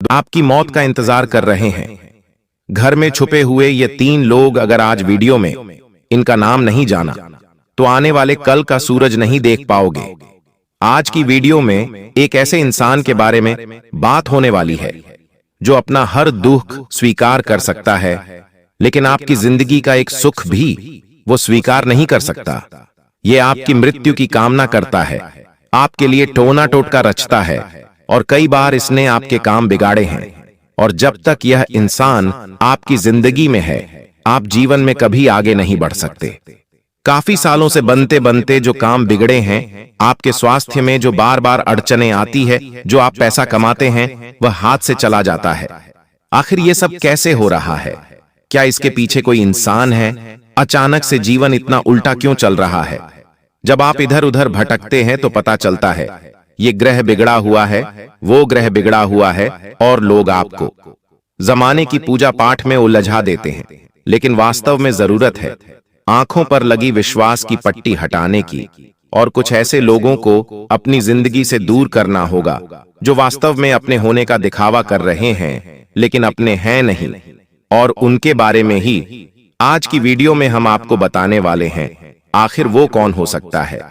आपकी मौत का इंतजार कर रहे हैं। घर में छुपे हुए ये 3 लोग, अगर आज वीडियो में इनका नाम नहीं जाना तो आने वाले कल का सूरज नहीं देख पाओगे। आज की वीडियो में एक ऐसे इंसान के बारे में बात होने वाली है जो अपना हर दुख स्वीकार कर सकता है, लेकिन आपकी जिंदगी का एक सुख भी वो स्वीकार नहीं कर सकता। ये आपकी मृत्यु की कामना करता है, आपके लिए टोना टोटका रचता है और कई बार इसने आपके काम बिगाड़े हैं। और जब तक यह इंसान आपकी जिंदगी में है, आप जीवन में कभी आगे नहीं बढ़ सकते। काफी सालों से बनते बनते जो काम बिगड़े हैं, आपके स्वास्थ्य में जो बार बार अड़चनें आती है, जो आप पैसा कमाते हैं वह हाथ से चला जाता है। आखिर ये सब कैसे हो रहा है? क्या इसके पीछे कोई इंसान है? अचानक से जीवन इतना उल्टा क्यों चल रहा है? जब आप इधर उधर भटकते हैं तो पता चलता है ये ग्रह बिगड़ा हुआ है, वो ग्रह बिगड़ा हुआ है, और लोग आपको जमाने की पूजा पाठ में उलझा देते हैं। लेकिन वास्तव में जरूरत है आंखों पर लगी विश्वास की पट्टी हटाने की, और कुछ ऐसे लोगों को अपनी जिंदगी से दूर करना होगा जो वास्तव में अपने होने का दिखावा कर रहे हैं लेकिन अपने हैं नहीं। और उनके बारे में ही आज की वीडियो में हम आपको बताने वाले हैं। आखिर वो कौन हो सकता है?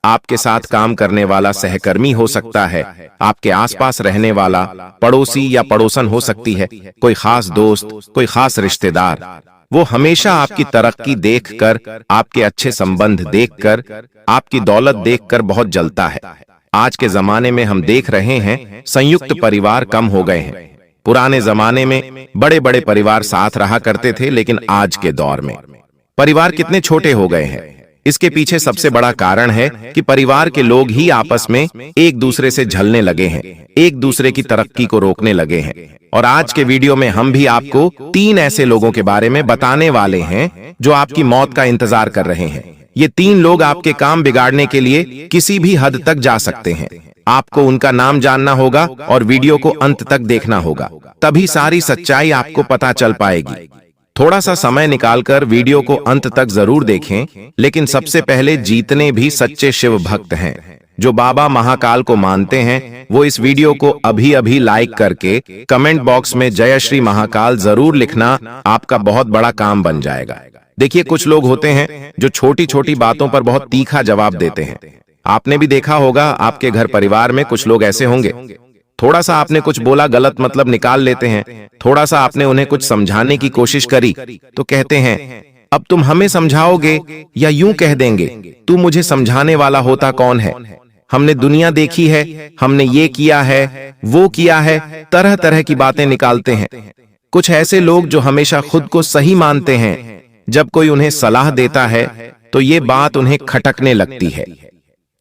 आपके साथ काम करने वाला सहकर्मी हो सकता है, आपके आसपास रहने वाला पड़ोसी या पड़ोसन हो सकती है, कोई खास दोस्त, कोई खास रिश्तेदार। वो हमेशा आपकी तरक्की देखकर, आपके अच्छे संबंध देखकर, आपकी दौलत देखकर बहुत जलता है। आज के जमाने में हम देख रहे हैं संयुक्त परिवार कम हो गए हैं। पुराने जमाने में बड़े बड़े परिवार साथ रहा करते थे, लेकिन आज के दौर में परिवार कितने छोटे हो गए हैं। इसके पीछे सबसे बड़ा कारण है कि परिवार के लोग ही आपस में एक दूसरे से झलने लगे हैं, एक दूसरे की तरक्की को रोकने लगे हैं। और आज के वीडियो में हम भी आपको 3 ऐसे लोगों के बारे में बताने वाले हैं जो आपकी मौत का इंतजार कर रहे हैं। ये 3 लोग आपके काम बिगाड़ने के लिए किसी भी हद तक जा सकते हैं। आपको उनका नाम जानना होगा और वीडियो को अंत तक देखना होगा, तभी सारी सच्चाई आपको पता चल पाएगी। थोड़ा सा समय निकालकर वीडियो को अंत तक जरूर देखें, लेकिन सबसे पहले जितने भी सच्चे शिव भक्त हैं जो बाबा महाकाल को मानते हैं, वो इस वीडियो को अभी अभी लाइक करके कमेंट बॉक्स में जय श्री महाकाल जरूर लिखना। आपका बहुत बड़ा काम बन जाएगा। देखिए, कुछ लोग होते हैं जो छोटी छोटी बातों पर बहुत तीखा जवाब देते हैं। आपने भी देखा होगा, आपके घर परिवार में कुछ लोग ऐसे होंगे। थोड़ा सा आपने कुछ बोला, गलत मतलब निकाल लेते हैं। थोड़ा सा आपने उन्हें कुछ समझाने की कोशिश करी तो कहते हैं अब तुम हमें समझाओगे, या यूं कह देंगे तू मुझे समझाने वाला होता कौन है? हमने दुनिया देखी है, हमने ये किया है, वो किया है, तरह तरह की बातें निकालते हैं। कुछ ऐसे लोग जो हमेशा खुद को सही मानते हैं, जब कोई उन्हें सलाह देता है तो ये बात उन्हें खटकने लगती है।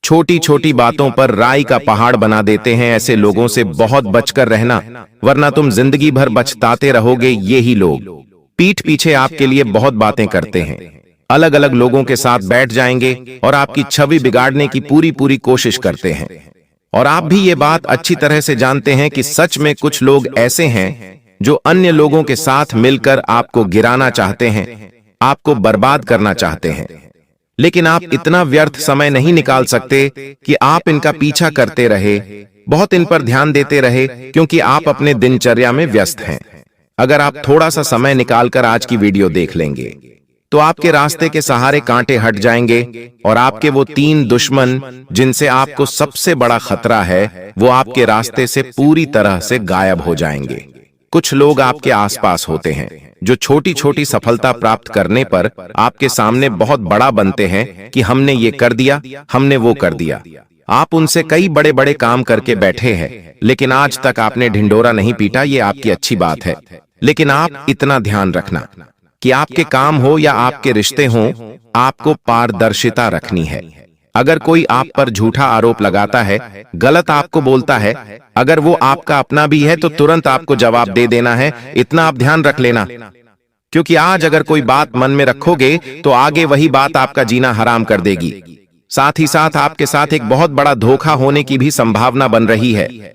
छोटी छोटी बातों पर राई का पहाड़ बना देते हैं। ऐसे लोगों से बहुत बचकर रहना, वरना तुम जिंदगी भर बचताते रहोगे। ये ही लोग पीठ पीछे आपके लिए बहुत बातें करते हैं, अलग अलग लोगों के साथ बैठ जाएंगे और आपकी छवि बिगाड़ने की पूरी पूरी कोशिश करते हैं। और आप भी ये बात अच्छी तरह से जानते हैं कि सच में कुछ लोग ऐसे हैं जो अन्य लोगों के साथ मिलकर आपको गिराना चाहते हैं, आपको बर्बाद करना चाहते हैं। लेकिन आप इतना व्यर्थ समय नहीं निकाल सकते कि आप इनका पीछा करते रहे, बहुत इन पर ध्यान देते रहे, क्योंकि आप अपने दिनचर्या में व्यस्त हैं। अगर आप थोड़ा सा समय निकालकर आज की वीडियो देख लेंगे तो आपके रास्ते के सहारे कांटे हट जाएंगे और आपके वो 3 दुश्मन जिनसे आपको सबसे बड़ा खतरा है, वो आपके रास्ते से पूरी तरह से गायब हो जाएंगे। कुछ लोग आपके आसपास होते हैं जो छोटी छोटी सफलता प्राप्त करने पर आपके सामने बहुत बड़ा बनते हैं कि हमने ये कर दिया, हमने वो कर दिया। आप उनसे कई बड़े बड़े काम करके बैठे हैं, लेकिन आज तक आपने ढिंढोरा नहीं पीटा। ये आपकी अच्छी बात है, लेकिन आप इतना ध्यान रखना कि आपके काम हो या आपके रिश्ते हों, आपको पारदर्शिता रखनी है। अगर कोई आप पर झूठा आरोप लगाता है, गलत आपको बोलता है, अगर वो आपका अपना भी है तो तुरंत आपको जवाब दे देना है। इतना आप ध्यान रख लेना, क्योंकि आज अगर कोई बात मन में रखोगे तो आगे वही बात आपका जीना हराम कर देगी। साथ ही साथ आपके साथ एक बहुत बड़ा धोखा होने की भी संभावना बन रही है।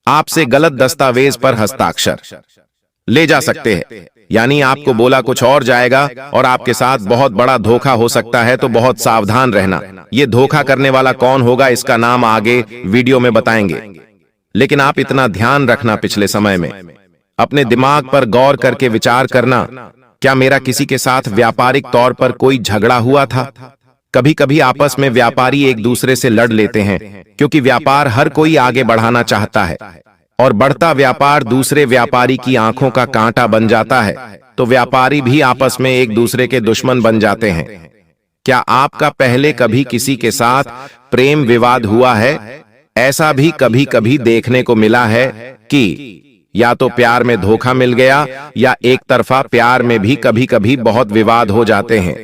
आपसे गलत दस्तावेज पर हस्ताक्षर ले जा सकते हैं, यानी आपको बोला कुछ और जाएगा और आपके साथ बहुत बड़ा धोखा हो सकता है। तो बहुत सावधान रहना। ये धोखा करने वाला कौन होगा, इसका नाम आगे वीडियो में बताएंगे। लेकिन आप इतना ध्यान रखना, पिछले समय में अपने दिमाग पर गौर करके विचार करना, क्या मेरा किसी के साथ व्यापारिक तौर पर कोई झगड़ा हुआ था? कभी कभी आपस में व्यापारी एक दूसरे से लड़ लेते हैं, क्योंकि व्यापार हर कोई आगे बढ़ाना चाहता है और बढ़ता व्यापार दूसरे व्यापारी की आंखों का कांटा बन जाता है, तो व्यापारी भी आपस में एक दूसरे के दुश्मन बन जाते हैं। क्या आपका पहले कभी किसी के साथ प्रेम विवाद हुआ है? ऐसा भी कभी कभी देखने को मिला है कि या तो प्यार में धोखा मिल गया या एक तरफा प्यार में भी कभी कभी बहुत विवाद हो जाते हैं।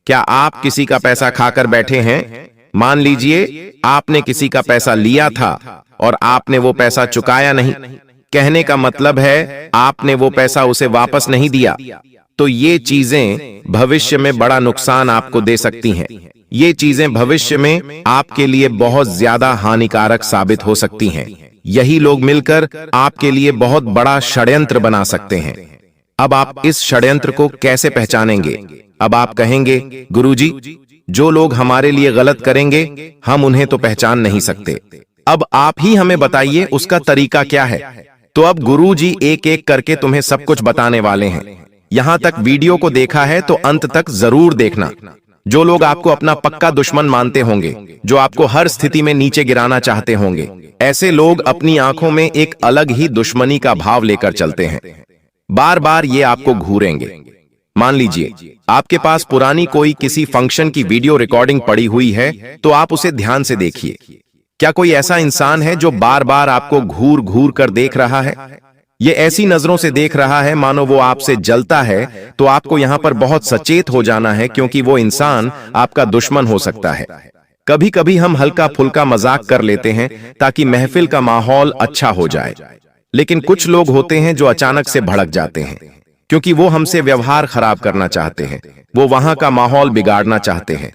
क्या आप किसी का पैसा खाकर बैठे हैं? मान लीजिए आपने किसी का पैसा लिया था और आपने वो पैसा चुकाया नहीं। कहने का मतलब है आपने वो पैसा उसे वापस नहीं दिया। तो ये चीजें भविष्य में बड़ा नुकसान आपको दे सकती हैं। ये चीजें भविष्य में आपके लिए बहुत ज्यादा हानिकारक साबित हो सकती हैं। यही लोग मिलकर आपके लिए बहुत बड़ा षड्यंत्र बना सकते हैं। अब आप इस षड्यंत्र को कैसे पहचानेंगे? अब आप कहेंगे, गुरुजी, जो लोग हमारे लिए गलत करेंगे हम उन्हें तो पहचान नहीं सकते, अब आप ही हमें बताइए उसका तरीका क्या है। तो अब गुरुजी एक एक करके तुम्हें सब कुछ बताने वाले हैं। यहां तक वीडियो को देखा है तो अंत तक जरूर देखना। जो लोग आपको अपना पक्का दुश्मन मानते होंगे, जो आपको हर स्थिति में नीचे गिराना चाहते होंगे, ऐसे लोग अपनी आंखों में एक अलग ही दुश्मनी का भाव लेकर चलते हैं। बार बार ये आपको घूरेंगे। मान लीजिए आपके पास पुरानी कोई किसी फंक्शन की वीडियो रिकॉर्डिंग पड़ी हुई है, तो आप उसे ध्यान से देखिए। क्या कोई ऐसा इंसान है जो बार बार आपको घूर घूर कर देख रहा है? ये ऐसी नजरों से देख रहा है मानो वो आपसे जलता है। तो आपको यहां पर बहुत सचेत हो जाना है, क्योंकि वो इंसान आपका दुश्मन हो सकता है। कभी कभी हम हल्का फुल्का मजाक कर लेते हैं ताकि महफिल का माहौल अच्छा हो जाए, लेकिन कुछ लोग होते हैं जो अचानक से भड़क जाते हैं, क्योंकि वो हमसे व्यवहार खराब करना चाहते हैं। वो वहां का माहौल बिगाड़ना चाहते हैं,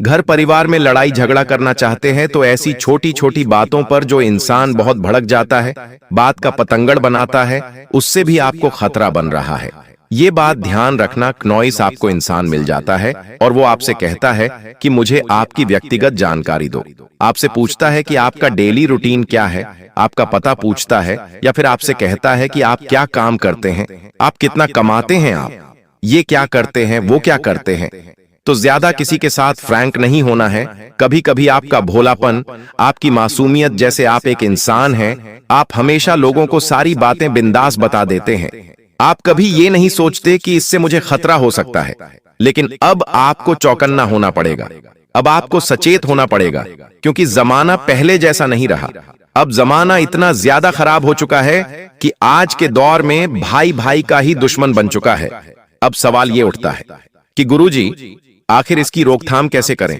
घर परिवार में लड़ाई झगड़ा करना चाहते हैं। तो ऐसी छोटी छोटी बातों पर जो इंसान बहुत भड़क जाता है, बात का पतंगड़ बनाता है, उससे भी आपको खतरा बन रहा है। ये बात ध्यान रखना। नॉइस आपको इंसान मिल जाता है और वो आपसे कहता है कि मुझे आपकी व्यक्तिगत जानकारी दो। आपसे पूछता है कि आपका डेली रूटीन क्या है, आपका पता पूछता है, या फिर आपसे कहता है कि आप क्या काम करते हैं, आप कितना कमाते हैं, आप ये क्या करते हैं, वो क्या करते हैं। तो ज्यादा किसी के साथ फ्रैंक नहीं होना है। कभी कभी आपका भोलापन, आपकी मासूमियत, जैसे आप एक इंसान हैं, आप हमेशा लोगों को सारी बातें बिंदास बता देते हैं। आप कभी ये नहीं सोचते कि इससे मुझे खतरा हो सकता है। लेकिन अब आपको चौकन्ना होना पड़ेगा, अब आपको सचेत होना पड़ेगा, क्योंकि जमाना पहले जैसा नहीं रहा। अब जमाना इतना ज्यादा खराब हो चुका है कि आज के दौर में भाई भाई का ही दुश्मन बन चुका है। अब सवाल ये उठता है कि गुरुजी, आखिर इसकी रोकथाम कैसे करें?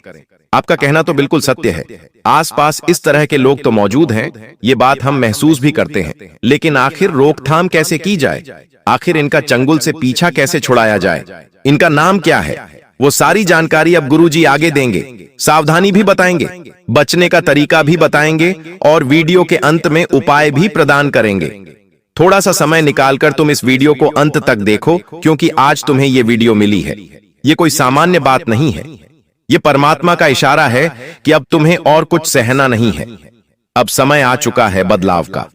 आपका कहना तो बिल्कुल सत्य है। आसपास इस तरह के लोग तो मौजूद हैं, ये बात हम महसूस भी करते हैं, लेकिन आखिर रोकथाम कैसे की जाए? आखिर इनका चंगुल से पीछा कैसे छुड़ाया जाए? इनका नाम क्या है? वो सारी जानकारी अब गुरुजी आगे देंगे। सावधानी भी बताएंगे, बचने का तरीका भी बताएंगे और वीडियो के अंत में उपाय भी प्रदान करेंगे। थोड़ा सा समय निकालकर तुम इस वीडियो को अंत तक देखो, क्योंकि आज तुम्हें ये वीडियो मिली है। ये कोई सामान्य बात नहीं है। ये परमात्मा का इशारा है कि अब तुम्हें और कुछ सहना नहीं है। अब समय आ चुका है बदलाव का,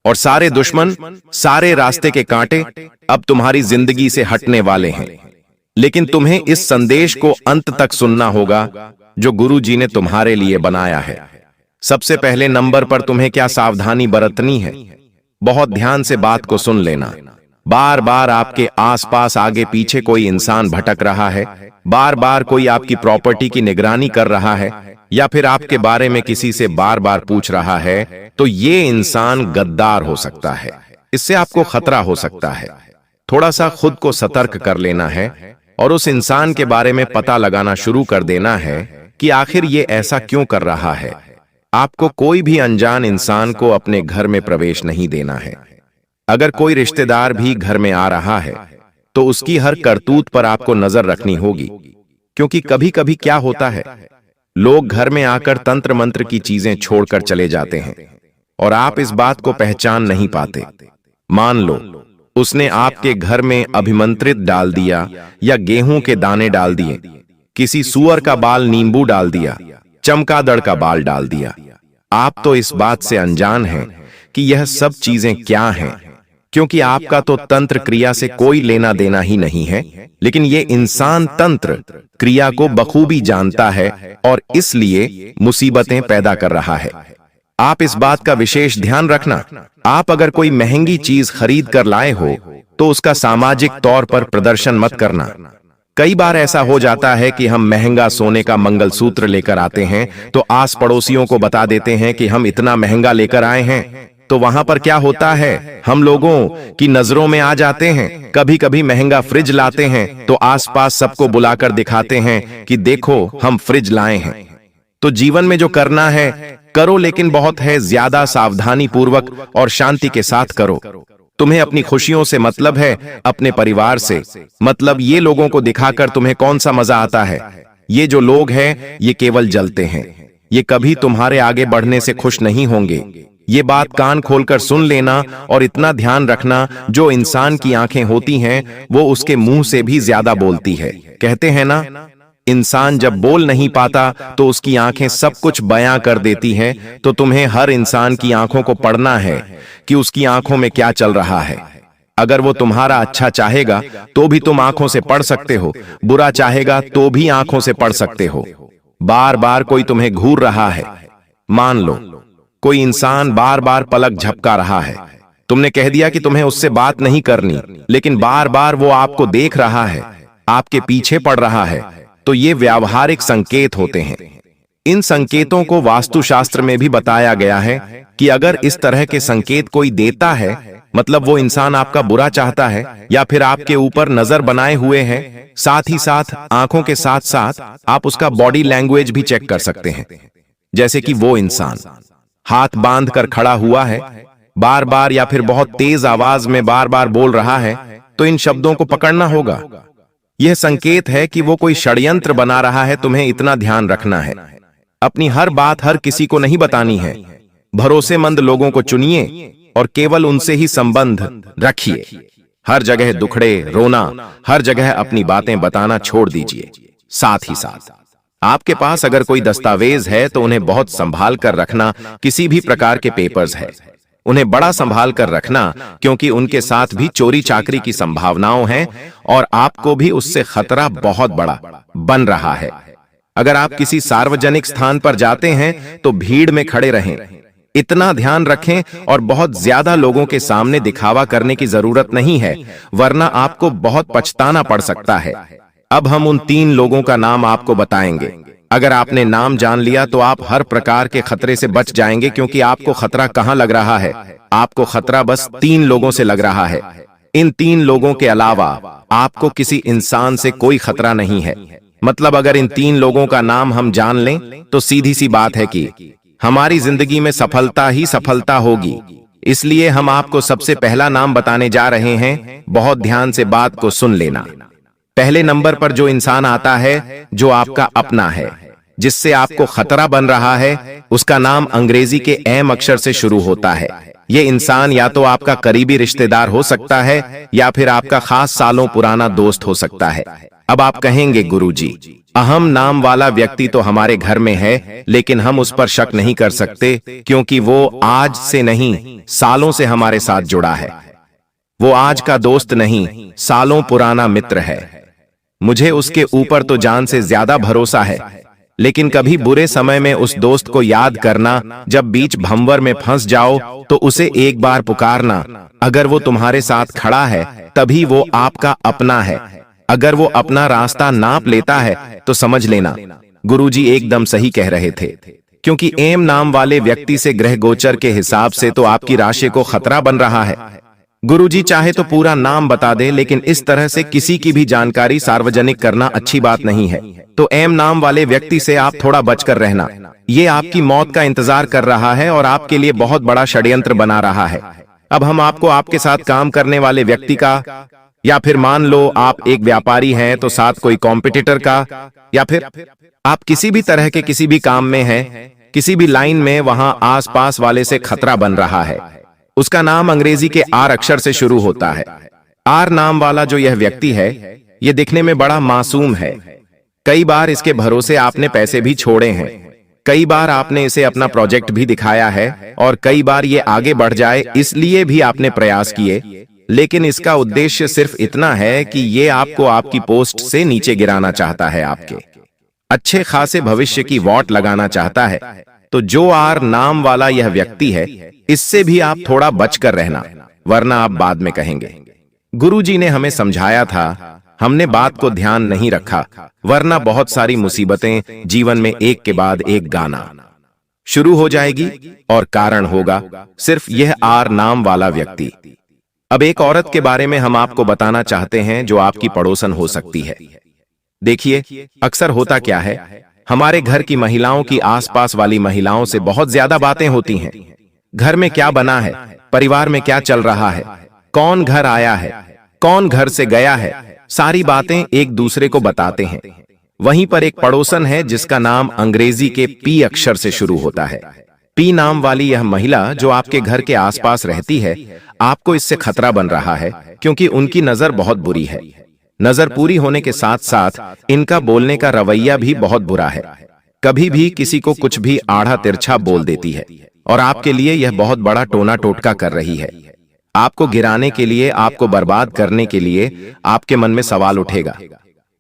और सारे दुश्मन, सारे रास्ते के कांटे अब तुम्हारी जिंदगी से हटने वाले हैं। लेकिन तुम्हें इस संदेश को अंत तक सुनना होगा जो गुरु जी ने तुम्हारे लिए बनाया है। सबसे पहले नंबर पर तुम्हें क्या सावधानी बरतनी है? बहुत ध्यान से बात को सुन लेना। बार बार आपके आसपास आगे पीछे कोई इंसान भटक रहा है, बार बार कोई आपकी प्रॉपर्टी की निगरानी कर रहा है, या फिर आपके बारे में किसी से बार बार पूछ रहा है, तो ये इंसान गद्दार हो सकता है। इससे आपको खतरा हो सकता है। थोड़ा सा खुद को सतर्क कर लेना है और उस इंसान के बारे में पता लगाना शुरू कर देना है कि आखिर ये ऐसा क्यों कर रहा है। आपको कोई भी अनजान इंसान को अपने घर में प्रवेश नहीं देना है। अगर कोई रिश्तेदार भी घर में आ रहा है तो उसकी हर करतूत पर आपको नजर रखनी होगी, क्योंकि कभी कभी क्या होता है, लोग घर में आकर तंत्र मंत्र की चीजें छोड़कर चले जाते हैं और आप इस बात को पहचान नहीं पाते। मान लो उसने आपके घर में अभिमंत्रित डाल दिया, या गेहूं के दाने डाल दिए, किसी सुअर का बाल नींबू डाल दिया, चमगादड़ का बाल डाल दिया। आप तो इस बात से अनजान हैं कि यह सब चीजें क्या हैं, क्योंकि आपका तो तंत्र क्रिया से कोई लेना देना ही नहीं है, लेकिन ये इंसान तंत्र क्रिया को बखूबी जानता है और इसलिए मुसीबतें पैदा कर रहा है। आप इस बात का विशेष ध्यान रखना, आप अगर कोई महंगी चीज खरीद कर लाए हो तो उसका सामाजिक तौर पर प्रदर्शन मत करना। कई बार ऐसा हो जाता है कि हम महंगा सोने का मंगलसूत्र लेकर आते हैं तो आस पड़ोसियों को बता देते हैं कि हम इतना महंगा लेकर आए हैं, तो वहां पर क्या होता है, हम लोगों की नजरों में आ जाते हैं। कभी कभी महंगा फ्रिज लाते हैं तो आसपास सबको बुलाकर दिखाते हैं कि देखो हम फ्रिज लाए हैं। तो जीवन में जो करना है करो, लेकिन बहुत है ज्यादा सावधानी पूर्वक और शांति के साथ करो। तुम्हें अपनी खुशियों से मतलब है, अपने परिवार से मतलब, ये लोगों को दिखाकर तुम्हें कौन सा मजा आता है। ये जो लोग हैं ये केवल जलते हैं, ये कभी तुम्हारे आगे बढ़ने से खुश नहीं होंगे। ये बात कान खोलकर सुन लेना और इतना ध्यान रखना, जो इंसान की आंखें होती हैं वो उसके मुंह से भी ज्यादा बोलती है। कहते हैं ना, इंसान जब बोल नहीं पाता तो उसकी आंखें सब कुछ बयां कर देती हैं। तो तुम्हें हर इंसान की आंखों को पढ़ना है कि उसकी आंखों में क्या चल रहा है। अगर वो तुम्हारा अच्छा चाहेगा तो भी तुम आंखों से पढ़ सकते हो, बुरा चाहेगा तो भी आंखों से पढ़ सकते हो। बार बार कोई तुम्हें घूर रहा है, मान लो कोई इंसान बार बार पलक झपका रहा है, तुमने कह दिया कि तुम्हें उससे बात नहीं करनी, लेकिन बार बार वो आपको देख रहा है, आपके पीछे पड़ रहा है, तो ये व्यावहारिक संकेत होते हैं। इन संकेतों को वास्तुशास्त्र में भी बताया गया है कि अगर इस तरह के संकेत कोई देता है, मतलब वो इंसान आपका बुरा चाहता है या फिर आपके ऊपर नजर बनाए हुए है। साथ ही साथ आंखों के साथ साथ आप उसका बॉडी लैंग्वेज भी चेक कर सकते हैं। जैसे कि वो इंसान हाथ बांध कर खड़ा हुआ है, बार बार या फिर बहुत तेज आवाज में बार बार बोल रहा है, तो इन शब्दों को पकड़ना होगा। यह संकेत है कि वो कोई षड्यंत्र बना रहा है। तुम्हें इतना ध्यान रखना है, अपनी हर बात हर किसी को नहीं बतानी है। भरोसेमंद लोगों को चुनिए और केवल उनसे ही संबंध रखिए। हर जगह दुखड़े रोना, हर जगह अपनी बातें बताना छोड़ दीजिए। साथ ही साथ आपके पास अगर कोई दस्तावेज है तो उन्हें बहुत संभाल कर रखना। किसी भी प्रकार के पेपर्स है उन्हें बड़ा संभाल कर रखना, क्योंकि उनके साथ भी चोरी चाकरी की संभावनाएं हैं और आपको भी उससे खतरा बहुत बड़ा बन रहा है। अगर आप किसी सार्वजनिक स्थान पर जाते हैं तो भीड़ में खड़े रहें, इतना ध्यान रखें, और बहुत ज्यादा लोगों के सामने दिखावा करने की जरूरत नहीं है, वरना आपको बहुत पछताना पड़ सकता है। अब हम उन 3 लोगों का नाम आपको बताएंगे। अगर आपने नाम जान लिया तो आप हर प्रकार के खतरे से बच जाएंगे, क्योंकि आपको खतरा कहां लग रहा है, आपको खतरा बस 3 लोगों से लग रहा है। इन 3 लोगों के अलावा आपको किसी इंसान से कोई खतरा नहीं है। मतलब अगर इन 3 लोगों का नाम हम जान लें तो सीधी सी बात है कि हमारी जिंदगी में सफलता ही सफलता होगी। इसलिए हम आपको सबसे पहला नाम बताने जा रहे हैं। बहुत ध्यान से बात को सुन लेना। पहले नंबर पर जो इंसान आता है, जो आपका अपना है, जिससे आपको खतरा बन रहा है, उसका नाम अंग्रेजी के एम अक्षर से शुरू होता है। ये इंसान या तो आपका करीबी रिश्तेदार हो सकता है या फिर आपका खास सालों पुराना दोस्त हो सकता है। अब आप कहेंगे, गुरुजी, अहम नाम वाला व्यक्ति तो हमारे घर में है, लेकिन हम उस पर शक नहीं कर सकते, क्योंकि वो आज से नहीं सालों से हमारे साथ जुड़ा है। वो आज का दोस्त नहीं, सालों पुराना मित्र है। मुझे उसके ऊपर तो जान से ज्यादा भरोसा है, लेकिन कभी बुरे समय में उस दोस्त को याद करना। जब बीच भंवर में फंस जाओ तो उसे एक बार पुकारना। अगर वो तुम्हारे साथ खड़ा है तभी वो आपका अपना है। अगर वो अपना रास्ता नाप लेता है तो समझ लेना गुरुजी एकदम सही कह रहे थे, क्योंकि एम नाम वाले व्यक्ति से ग्रह गोचर के हिसाब से तो आपकी राशि को खतरा बन रहा है। गुरुजी चाहे तो पूरा नाम बता दे, लेकिन इस तरह से किसी की भी जानकारी सार्वजनिक करना अच्छी बात नहीं है। तो एम नाम वाले व्यक्ति से आप थोड़ा बचकर रहना। ये आपकी मौत का इंतजार कर रहा है और आपके लिए बहुत बड़ा षड्यंत्र बना रहा है। अब हम आपको आपके साथ काम करने वाले व्यक्ति का, या फिर मान लो आप एक व्यापारी हैं तो साथ कोई कॉम्पिटिटर का, या फिर आप किसी भी तरह के किसी भी काम में हैं, किसी भी लाइन में, वहां आसपास वाले से खतरा बन रहा है। उसका नाम अंग्रेजी के आर अक्षर से शुरू होता है। आर नाम वाला जो यह व्यक्ति है, यह दिखने में बड़ा मासूम है। कई बार इसके भरोसे आपने पैसे भी छोड़े हैं, कई बार आपने इसे अपना प्रोजेक्ट भी दिखाया है और कई बार ये आगे बढ़ जाए इसलिए भी आपने प्रयास किए, लेकिन इसका उद्देश्य सिर्फ इतना है कि ये आपको आपकी पोस्ट से नीचे गिराना चाहता है, आपके अच्छे खासे भविष्य की वॉट लगाना चाहता है। तो जो आर नाम वाला यह व्यक्ति है, इससे भी आप थोड़ा बचकर रहना, वरना आप बाद में कहेंगे गुरुजी ने हमें समझाया था, हमने बात को ध्यान नहीं रखा, वरना बहुत सारी मुसीबतें जीवन में एक के बाद एक गाना शुरू हो जाएगी और कारण होगा सिर्फ यह आर नाम वाला व्यक्ति। अब एक औरत के बारे में हम आपको बताना चाहते हैं जो आपकी पड़ोसन हो सकती है। देखिए, अक्सर होता क्या है, हमारे घर की महिलाओं की आसपास वाली महिलाओं से बहुत ज्यादा बातें होती हैं। घर में क्या बना है, परिवार में क्या चल रहा है, कौन घर आया है, कौन घर से गया है, सारी बातें एक दूसरे को बताते हैं। वहीं पर एक पड़ोसन है जिसका नाम अंग्रेजी के पी अक्षर से शुरू होता है। पी नाम वाली यह महिला जो आपके घर के आसपास रहती है, आपको इससे खतरा बन रहा है क्योंकि उनकी नजर बहुत बुरी है। नजर पूरी होने के साथ साथ इनका बोलने का रवैया भी बहुत बुरा है। कभी भी किसी को कुछ भी आड़ा तिरछा बोल देती है और आपके लिए यह बहुत बड़ा टोना टोटका कर रही है। आपको गिराने के लिए, आपको बर्बाद करने के लिए आपके मन में सवाल उठेगा,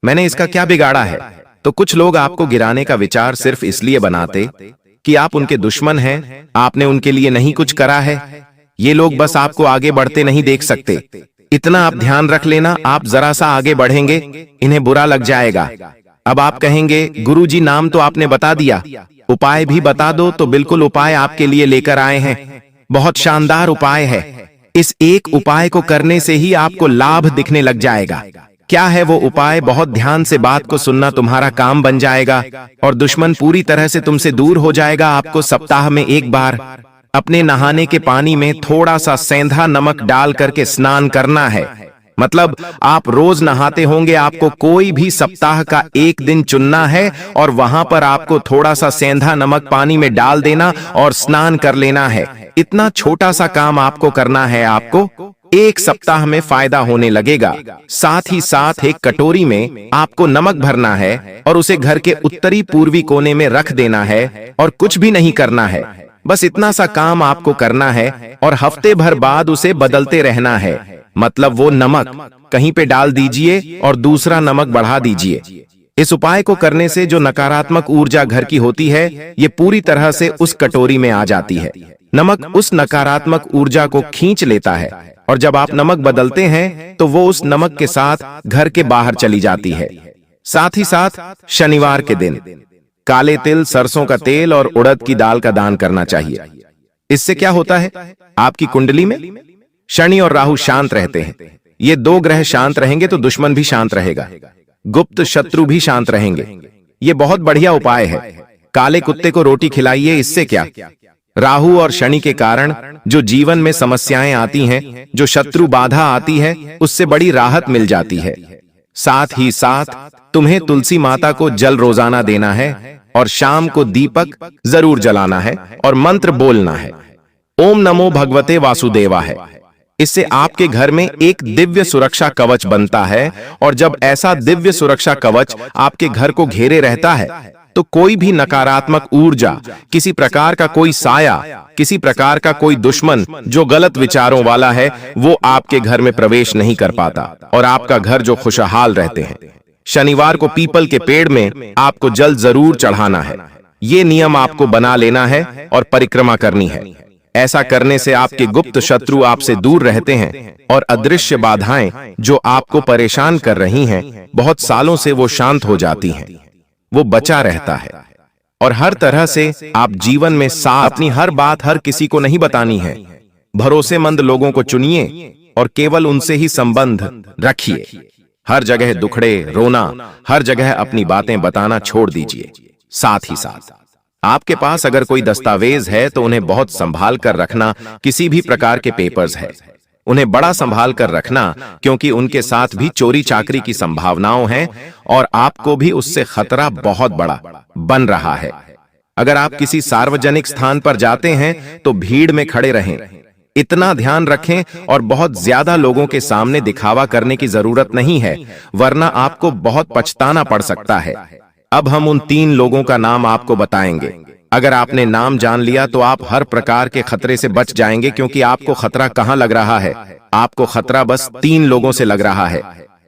मैंने इसका क्या बिगाड़ा है? तो कुछ लोग आपको गिराने का विचार सिर्फ इसलिए बनाते कि आप उनके दुश्मन हैं, आपने उनके लिए नहीं कुछ करा है। ये लोग बस आपको आगे बढ़ते नहीं देख सकते। इतना आप ध्यान रख लेना, आप जरा सा आगे बढ़ेंगे, इन्हें बुरा लग जाएगा। अब आप कहेंगे गुरुजी नाम तो आपने बता दिया, उपाय भी बता दो। तो बिल्कुल उपाय आपके लिए लेकर आए हैं, बहुत शानदार उपाय है। इस एक उपाय को करने से ही आपको लाभ दिखने लग जाएगा। क्या है वो उपाय? बहुत ध्यान से बात को सुनना, तुम्हारा काम बन जाएगा और दुश्मन पूरी तरह से तुमसे दूर हो जाएगा। आपको सप्ताह में एक बार अपने नहाने के पानी में थोड़ा सा सेंधा नमक डाल करके स्नान करना है। मतलब आप रोज नहाते होंगे, आपको कोई भी सप्ताह का एक दिन चुनना है और वहां पर आपको थोड़ा सा सेंधा नमक पानी में डाल देना और स्नान कर लेना है। इतना छोटा सा काम आपको करना है, आपको एक सप्ताह में फायदा होने लगेगा। साथ ही साथ एक कटोरी में आपको नमक भरना है और उसे घर के उत्तरी पूर्वी कोने में रख देना है और कुछ भी नहीं करना है। बस इतना सा काम आपको करना है और हफ्ते भर बाद उसे बदलते रहना है। मतलब वो नमक कहीं पे डाल दीजिए और दूसरा नमक बढ़ा दीजिए। इस उपाय को करने से जो नकारात्मक ऊर्जा घर की होती है, ये पूरी तरह से उस कटोरी में आ जाती है। नमक उस नकारात्मक ऊर्जा को खींच लेता है और जब आप नमक बदलते हैं तो वो उस नमक के साथ घर के बाहर चली जाती है। साथ ही साथ शनिवार के दिन काले तिल, सरसों का तेल और उड़द की दाल का दान करना चाहिए। इससे क्या होता है, आपकी कुंडली में शनि और राहु शांत रहते हैं। ये दो ग्रह शांत रहेंगे तो दुश्मन भी शांत रहेगा, गुप्त शत्रु भी शांत रहेंगे। ये बहुत बढ़िया उपाय है। काले कुत्ते को रोटी खिलाइए, इससे क्या, राहु और शनि के कारण जो जीवन में समस्याएं आती हैं, जो शत्रु बाधा आती है, उससे बड़ी राहत मिल जाती है। साथ ही साथ तुम्हें तुलसी माता को जल रोजाना देना है और शाम को दीपक जरूर जलाना है और मंत्र बोलना है, ओम नमो भगवते वासुदेवाय। इससे आपके घर में एक दिव्य सुरक्षा कवच बनता है और जब ऐसा दिव्य सुरक्षा कवच आपके घर को घेरे रहता है तो कोई भी नकारात्मक ऊर्जा, किसी प्रकार का कोई साया, किसी प्रकार का कोई दुश्मन जो गलत विचारों वाला है, वो आपके घर में प्रवेश नहीं कर पाता और आपका घर जो खुशहाल रहते हैं। शनिवार को पीपल के पेड़ में आपको जल जरूर चढ़ाना है। ये नियम आपको बना लेना है और परिक्रमा करनी है। ऐसा करने से आपके गुप्त शत्रु आपसे दूर रहते हैं और अदृश्य बाधाएं जो आपको परेशान कर रही हैं, बहुत सालों से वो शांत हो जाती हैं, वो बचा रहता है। और हर तरह से आप जीवन में साथ अपनी हर बात हर किसी को नहीं बतानी है। भरोसेमंद लोगों को चुनिए और केवल उनसे ही संबंध रखिए। हर जगह दुखड़े, रोना, हर जगह अपनी बातें बताना छोड़ दीजिए। साथ ही साथ आपके पास अगर कोई दस्तावेज है तो उन्हें बहुत संभाल कर रखना। किसी भी प्रकार के पेपर्स है, उन्हें बड़ा संभाल कर रखना, क्योंकि उनके साथ भी चोरी चाकरी की संभावनाएं हैं और आपको भी उससे खतरा बहुत बड़ा बन रहा है। अगर आप किसी सार्वजनिक स्थान पर जाते हैं तो भीड़ में खड़े रहें, इतना ध्यान रखें और बहुत ज्यादा लोगों के सामने दिखावा करने की जरूरत नहीं है, वरना आपको बहुत पछताना पड़ सकता है। अब हम उन 3 लोगों का नाम आपको बताएंगे। अगर आपने नाम जान लिया तो आप हर प्रकार के खतरे से बच जाएंगे, क्योंकि आपको खतरा कहाँ लग रहा है? आपको खतरा बस 3 लोगों से लग रहा है।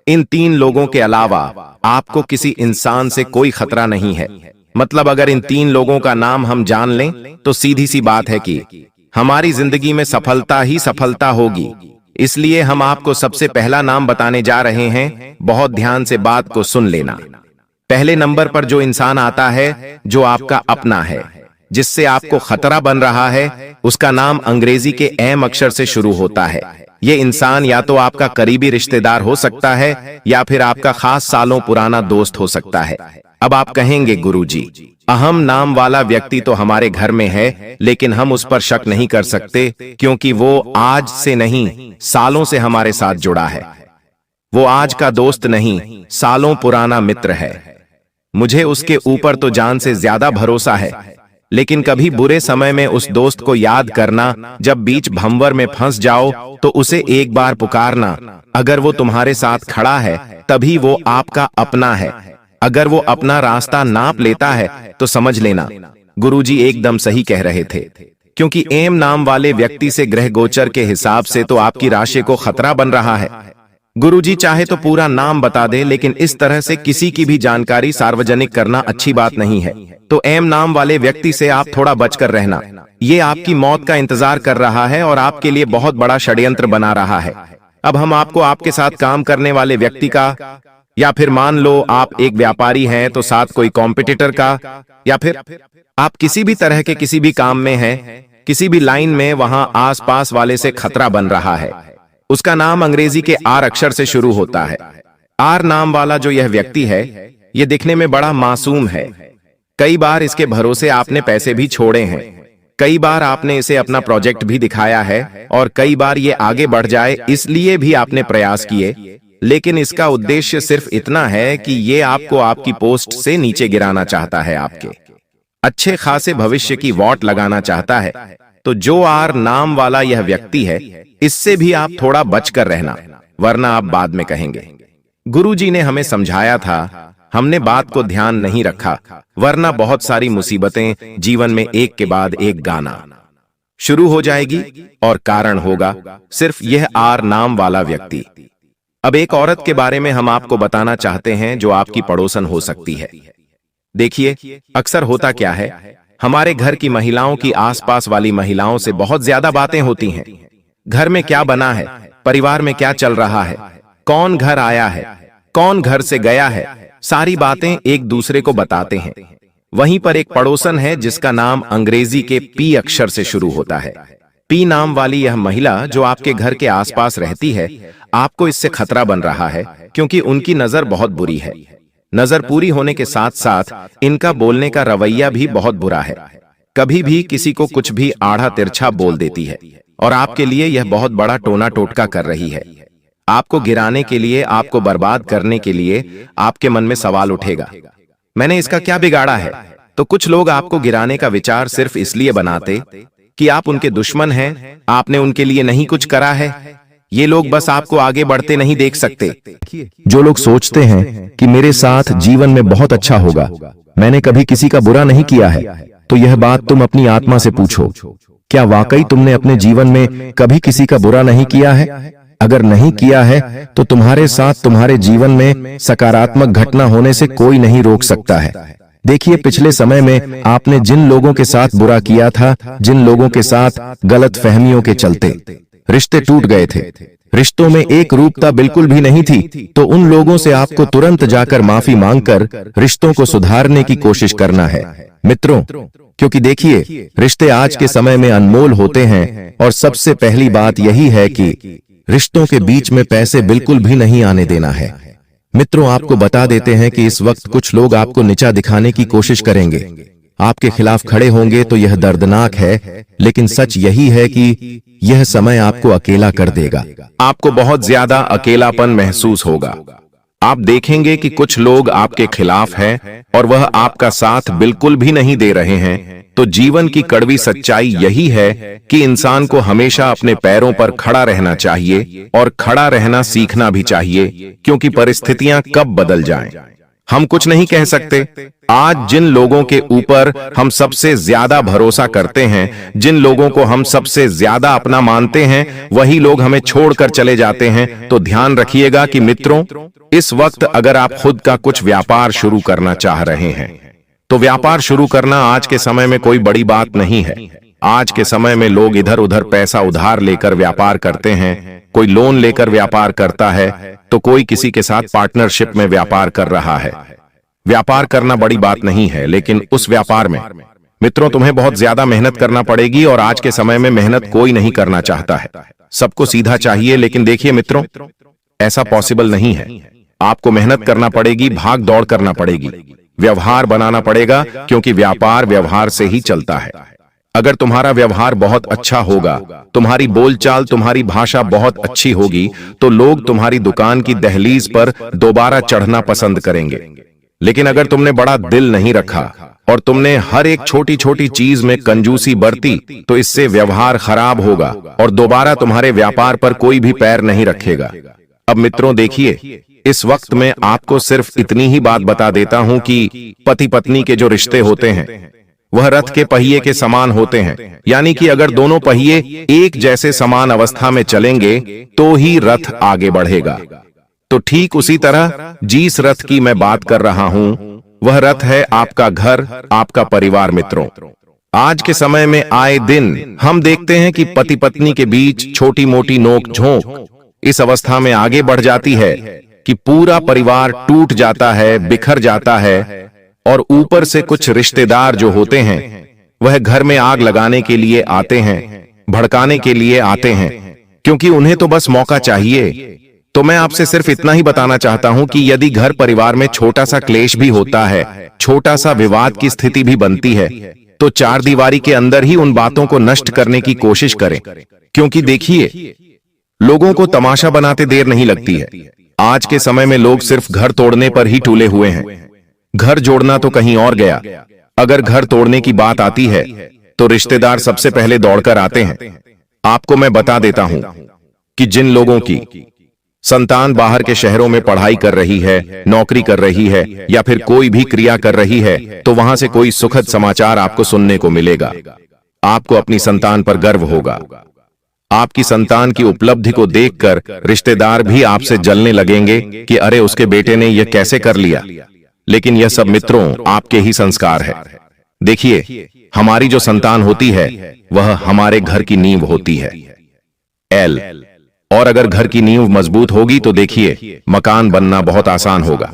इन 3 लोगों के अलावा आपको किसी इंसान से कोई खतरा नहीं है। मतलब अगर इन 3 लोगों का नाम हम जान लें तो सीधी सी बात है कि हमारी जिंदगी में सफलता ही सफलता होगी। इसलिए हम आपको सबसे पहला नाम बताने जा रहे हैं। बहुत ध्यान से बात को सुन लेना। पहले नंबर पर जो इंसान आता है, जो आपका अपना है, जिससे आपको खतरा बन रहा है, उसका नाम अंग्रेजी के एम अक्षर से शुरू होता है। ये इंसान या तो आपका करीबी रिश्तेदार हो सकता है या फिर आपका खास सालों पुराना दोस्त हो सकता है। अब आप कहेंगे, गुरुजी, अहम नाम वाला व्यक्ति तो हमारे घर में है, लेकिन हम उस पर शक नहीं कर सकते क्योंकि वो आज से नहीं, सालों से हमारे साथ जुड़ा है। वो आज का दोस्त नहीं, सालों पुराना मित्र है। मुझे उसके ऊपर तो जान से ज्यादा भरोसा है, लेकिन कभी बुरे समय में उस दोस्त को याद करना। जब बीच भंवर में फंस जाओ तो उसे एक बार पुकारना। अगर वो तुम्हारे साथ खड़ा है तभी वो आपका अपना है। अगर वो अपना रास्ता नाप लेता है तो समझ लेना गुरुजी एकदम सही कह रहे थे, क्योंकि एम नाम वाले व्यक्ति से ग्रह गोचर के हिसाब से तो आपकी राशि को खतरा बन रहा है। गुरुजी चाहे तो पूरा नाम बता दे, लेकिन इस तरह से किसी की भी जानकारी सार्वजनिक करना अच्छी बात नहीं है। तो एम नाम वाले व्यक्ति से आप थोड़ा बचकर रहना। ये आपकी मौत का इंतजार कर रहा है और आपके लिए बहुत बड़ा षड्यंत्र बना रहा है। अब हम आपको आपके साथ काम करने वाले व्यक्ति का, या फिर मान लो आप एक व्यापारी हैं तो साथ कोई कॉम्पिटिटर का, या फिर आप किसी भी तरह के किसी भी काम में हैं, किसी भी लाइन में, वहां आसपास वाले से खतरा बन रहा है। उसका नाम अंग्रेजी के आर अक्षर से शुरू होता है। आर नाम वाला जो यह व्यक्ति है, यह दिखने में बड़ा मासूम है। कई बार इसके भरोसे आपने पैसे भी छोड़े हैं। कई बार आपने इसे अपना प्रोजेक्ट भी दिखाया है और कई बार ये आगे बढ़ जाए इसलिए भी आपने प्रयास किए, लेकिन इसका उद्देश्य सिर्फ इतना है कि ये आपको आपकी पोस्ट से नीचे गिराना चाहता है, आपके अच्छे खासे भविष्य की वॉट लगाना चाहता है। तो जो आर नाम वाला यह व्यक्ति है, इससे भी आप थोड़ा बचकर रहना, वरना आप बाद में कहेंगे गुरुजी ने हमें समझाया था, हमने बात को ध्यान नहीं रखा, वरना बहुत सारी मुसीबतें जीवन में एक के बाद एक गाना शुरू हो जाएगी और कारण होगा सिर्फ यह आर नाम वाला व्यक्ति। अब एक औरत के बारे में हम आपको बताना चाहते हैं जो आपकी पड़ोसन हो सकती है। देखिए, अक्सर होता क्या है, हमारे घर की महिलाओं की आसपास वाली महिलाओं से बहुत ज्यादा बातें होती हैं। घर में क्या बना है, परिवार में क्या चल रहा है, कौन घर आया है, कौन घर से गया है, सारी बातें एक दूसरे को बताते हैं। वहीं पर एक पड़ोसन है जिसका नाम अंग्रेजी के पी अक्षर से शुरू होता है। पी नाम वाली यह महिला जो आपके घर के आसपास रहती है, आपको इससे खतरा बन रहा है क्योंकि उनकी नजर बहुत बुरी है। नजर पूरी होने के साथ साथ इनका बोलने का रवैया भी बहुत बुरा है। कभी भी किसी को कुछ भी आड़ा तिरछा बोल देती है और आपके लिए यह बहुत बड़ा टोना टोटका कर रही है। आपको गिराने के लिए, आपको बर्बाद करने के लिए आपके मन में सवाल उठेगा, मैंने इसका क्या बिगाड़ा है? तो कुछ लोग आपको गिराने का विचार सिर्फ इसलिए बनाते कि आप उनके दुश्मन हैं, आपने उनके लिए नहीं कुछ करा है। ये लोग बस आपको आगे बढ़ते नहीं देख सकते। जो लोग सोचते हैं कि मेरे साथ जीवन में बहुत अच्छा होगा, मैंने कभी किसी का बुरा नहीं किया है, तो यह बात तुम अपनी आत्मा से पूछो, क्या वाकई तुमने अपने जीवन में कभी किसी का बुरा नहीं किया है? अगर नहीं किया है तो तुम्हारे साथ तुम्हारे जीवन में सकारात्मक घटना होने से कोई नहीं रोक सकता है। देखिए, पिछले समय में आपने जिन लोगों के साथ बुरा किया था, जिन लोगों के साथ गलत फहमियों के चलते रिश्ते टूट गए थे, रिश्तों में एक रूपता बिल्कुल भी नहीं थी, तो उन लोगों से आपको तुरंत जाकर माफी मांगकर रिश्तों को सुधारने की कोशिश करना है मित्रों। क्योंकि देखिए, रिश्ते आज के समय में अनमोल होते हैं और सबसे पहली बात यही है कि रिश्तों के बीच में पैसे बिल्कुल भी नहीं आने देना है। मित्रों, आपको बता देते हैं कि इस वक्त कुछ लोग आपको नीचा दिखाने की कोशिश करेंगे, आपके खिलाफ खड़े होंगे, तो यह दर्दनाक है, लेकिन सच यही है कि यह समय आपको अकेला कर देगा। आपको बहुत ज्यादा अकेलापन महसूस होगा। आप देखेंगे कि कुछ लोग आपके खिलाफ हैं और वह आपका साथ बिल्कुल भी नहीं दे रहे हैं। तो जीवन की कड़वी सच्चाई यही है कि इंसान को हमेशा अपने पैरों पर खड़ा रहना चाहिए और खड़ा रहना सीखना भी चाहिए, क्योंकि परिस्थितियां कब बदल जाएं, हम कुछ नहीं कह सकते। आज जिन लोगों के ऊपर हम सबसे ज्यादा भरोसा करते हैं, जिन लोगों को हम सबसे ज्यादा अपना मानते हैं, वही लोग हमें छोड़कर चले जाते हैं। तो ध्यान रखिएगा कि मित्रों, इस वक्त अगर आप खुद का कुछ व्यापार शुरू करना चाह रहे हैं, तो व्यापार शुरू करना आज के समय में कोई बड़ी बात नहीं है। आज के समय में लोग इधर उधर पैसा उधार लेकर व्यापार करते हैं, कोई लोन लेकर व्यापार करता है, तो कोई किसी के साथ पार्टनरशिप में व्यापार कर रहा है। व्यापार करना बड़ी बात नहीं है, लेकिन उस व्यापार में मित्रों तुम्हें बहुत ज्यादा मेहनत करना पड़ेगी, और आज के समय में मेहनत कोई नहीं करना चाहता है। सबको सीधा चाहिए, लेकिन देखिए मित्रों, ऐसा पॉसिबल नहीं है। आपको मेहनत करना पड़ेगी, भाग दौड़ करना पड़ेगी, व्यवहार बनाना पड़ेगा, क्योंकि व्यापार व्यवहार से ही चलता है। अगर तुम्हारा व्यवहार बहुत अच्छा होगा, तुम्हारी बोलचाल, तुम्हारी भाषा बहुत अच्छी होगी, तो लोग तुम्हारी दुकान की दहलीज पर दोबारा चढ़ना पसंद करेंगे। लेकिन अगर तुमने बड़ा दिल नहीं रखा और तुमने हर एक छोटी छोटी चीज में कंजूसी बरती, तो इससे व्यवहार खराब होगा और दोबारा तुम्हारे व्यापार पर कोई भी पैर नहीं रखेगा। अब मित्रों देखिए, इस वक्त में आपको सिर्फ इतनी ही बात बता देता हूं कि पति पत्नी के जो रिश्ते होते हैं, वह रथ के पहिए के समान होते हैं। यानी कि अगर दोनों पहिए एक जैसे समान अवस्था में चलेंगे, तो ही रथ आगे बढ़ेगा। तो ठीक उसी तरह जिस रथ की मैं बात कर रहा हूं, वह रथ है आपका घर, आपका परिवार। मित्रों, आज के समय में आए दिन हम देखते हैं कि पति पत्नी के बीच छोटी मोटी नोक झोंक इस अवस्था में आगे बढ़ जाती है कि पूरा परिवार टूट जाता है, बिखर जाता है, और ऊपर से कुछ रिश्तेदार जो होते हैं, वह घर में आग लगाने के लिए आते हैं, भड़काने के लिए आते हैं, क्योंकि उन्हें तो बस मौका चाहिए। तो मैं आपसे सिर्फ इतना ही बताना चाहता हूं कि यदि घर परिवार में छोटा सा क्लेश भी होता है, छोटा सा विवाद की स्थिति भी बनती है, तो चार दीवारी के अंदर ही उन बातों को नष्ट करने की कोशिश करें। क्योंकि देखिए, लोगों को तमाशा बनाते देर नहीं लगती है। आज के समय में लोग सिर्फ घर तोड़ने पर ही टूले हुए हैं। घर जोड़ना तो कहीं और गया। अगर घर तोड़ने की बात आती है, तो रिश्तेदार सबसे पहले दौड़कर आते हैं। आपको मैं बता देता हूं कि जिन लोगों की संतान बाहर के शहरों में पढ़ाई कर रही है, नौकरी कर रही है, या फिर कोई भी क्रिया कर रही है, तो वहां से कोई सुखद समाचार आपको सुनने को मिलेगा। आपको अपनी संतान पर गर्व होगा। आपकी संतान की उपलब्धि को देखकर रिश्तेदार भी आपसे जलने लगेंगे कि अरे, उसके बेटे ने यह कैसे कर लिया। लेकिन यह सब मित्रों आपके ही संस्कार है। देखिए, हमारी जो संतान होती है, वह हमारे घर की नींव होती है। एल और अगर घर की नींव मजबूत होगी, तो देखिए, मकान बनना बहुत आसान होगा।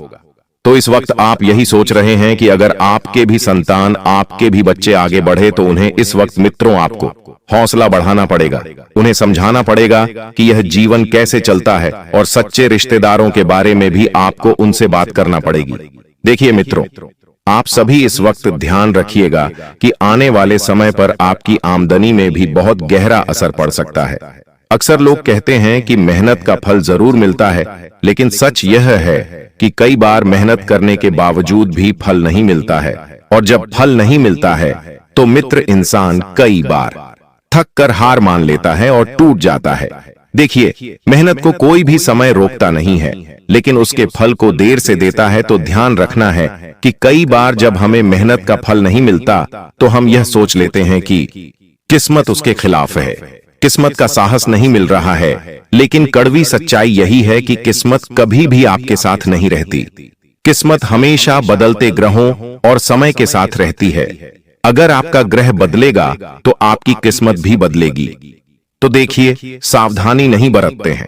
तो इस वक्त आप यही सोच रहे हैं कि अगर आपके भी संतान, आपके भी बच्चे आगे बढ़े, तो उन्हें इस वक्त मित्रों आपको हौसला बढ़ाना पड़ेगा। उन्हें समझाना पड़ेगा कि यह जीवन कैसे चलता है, और सच्चे रिश्तेदारों के बारे में भी आपको उनसे बात करना पड़ेगी। देखिए मित्रों, आप सभी इस वक्त ध्यान रखिएगा कि आने वाले समय पर आपकी आमदनी में भी बहुत गहरा असर पड़ सकता है। अक्सर लोग कहते हैं कि मेहनत का फल जरूर मिलता है, लेकिन सच यह है कि कई बार मेहनत करने के बावजूद भी फल नहीं मिलता है। और जब फल नहीं मिलता है, तो मित्र इंसान कई बार थक कर हार मान लेता है और टूट जाता है। देखिए, मेहनत को कोई भी समय रोकता नहीं है, लेकिन उसके फल को देर से देता है। तो ध्यान रखना है कि कई बार जब हमें मेहनत का फल नहीं मिलता, तो हम यह सोच लेते हैं कि किस्मत उसके खिलाफ है, किस्मत का साहस नहीं मिल रहा है। लेकिन कड़वी सच्चाई यही है कि किस्मत कभी भी आपके साथ नहीं रहती। किस्मत हमेशा बदलते ग्रहों और समय के साथ रहती है। अगर आपका ग्रह बदलेगा, तो आपकी किस्मत भी बदलेगी। तो देखिए, सावधानी नहीं बरतते हैं।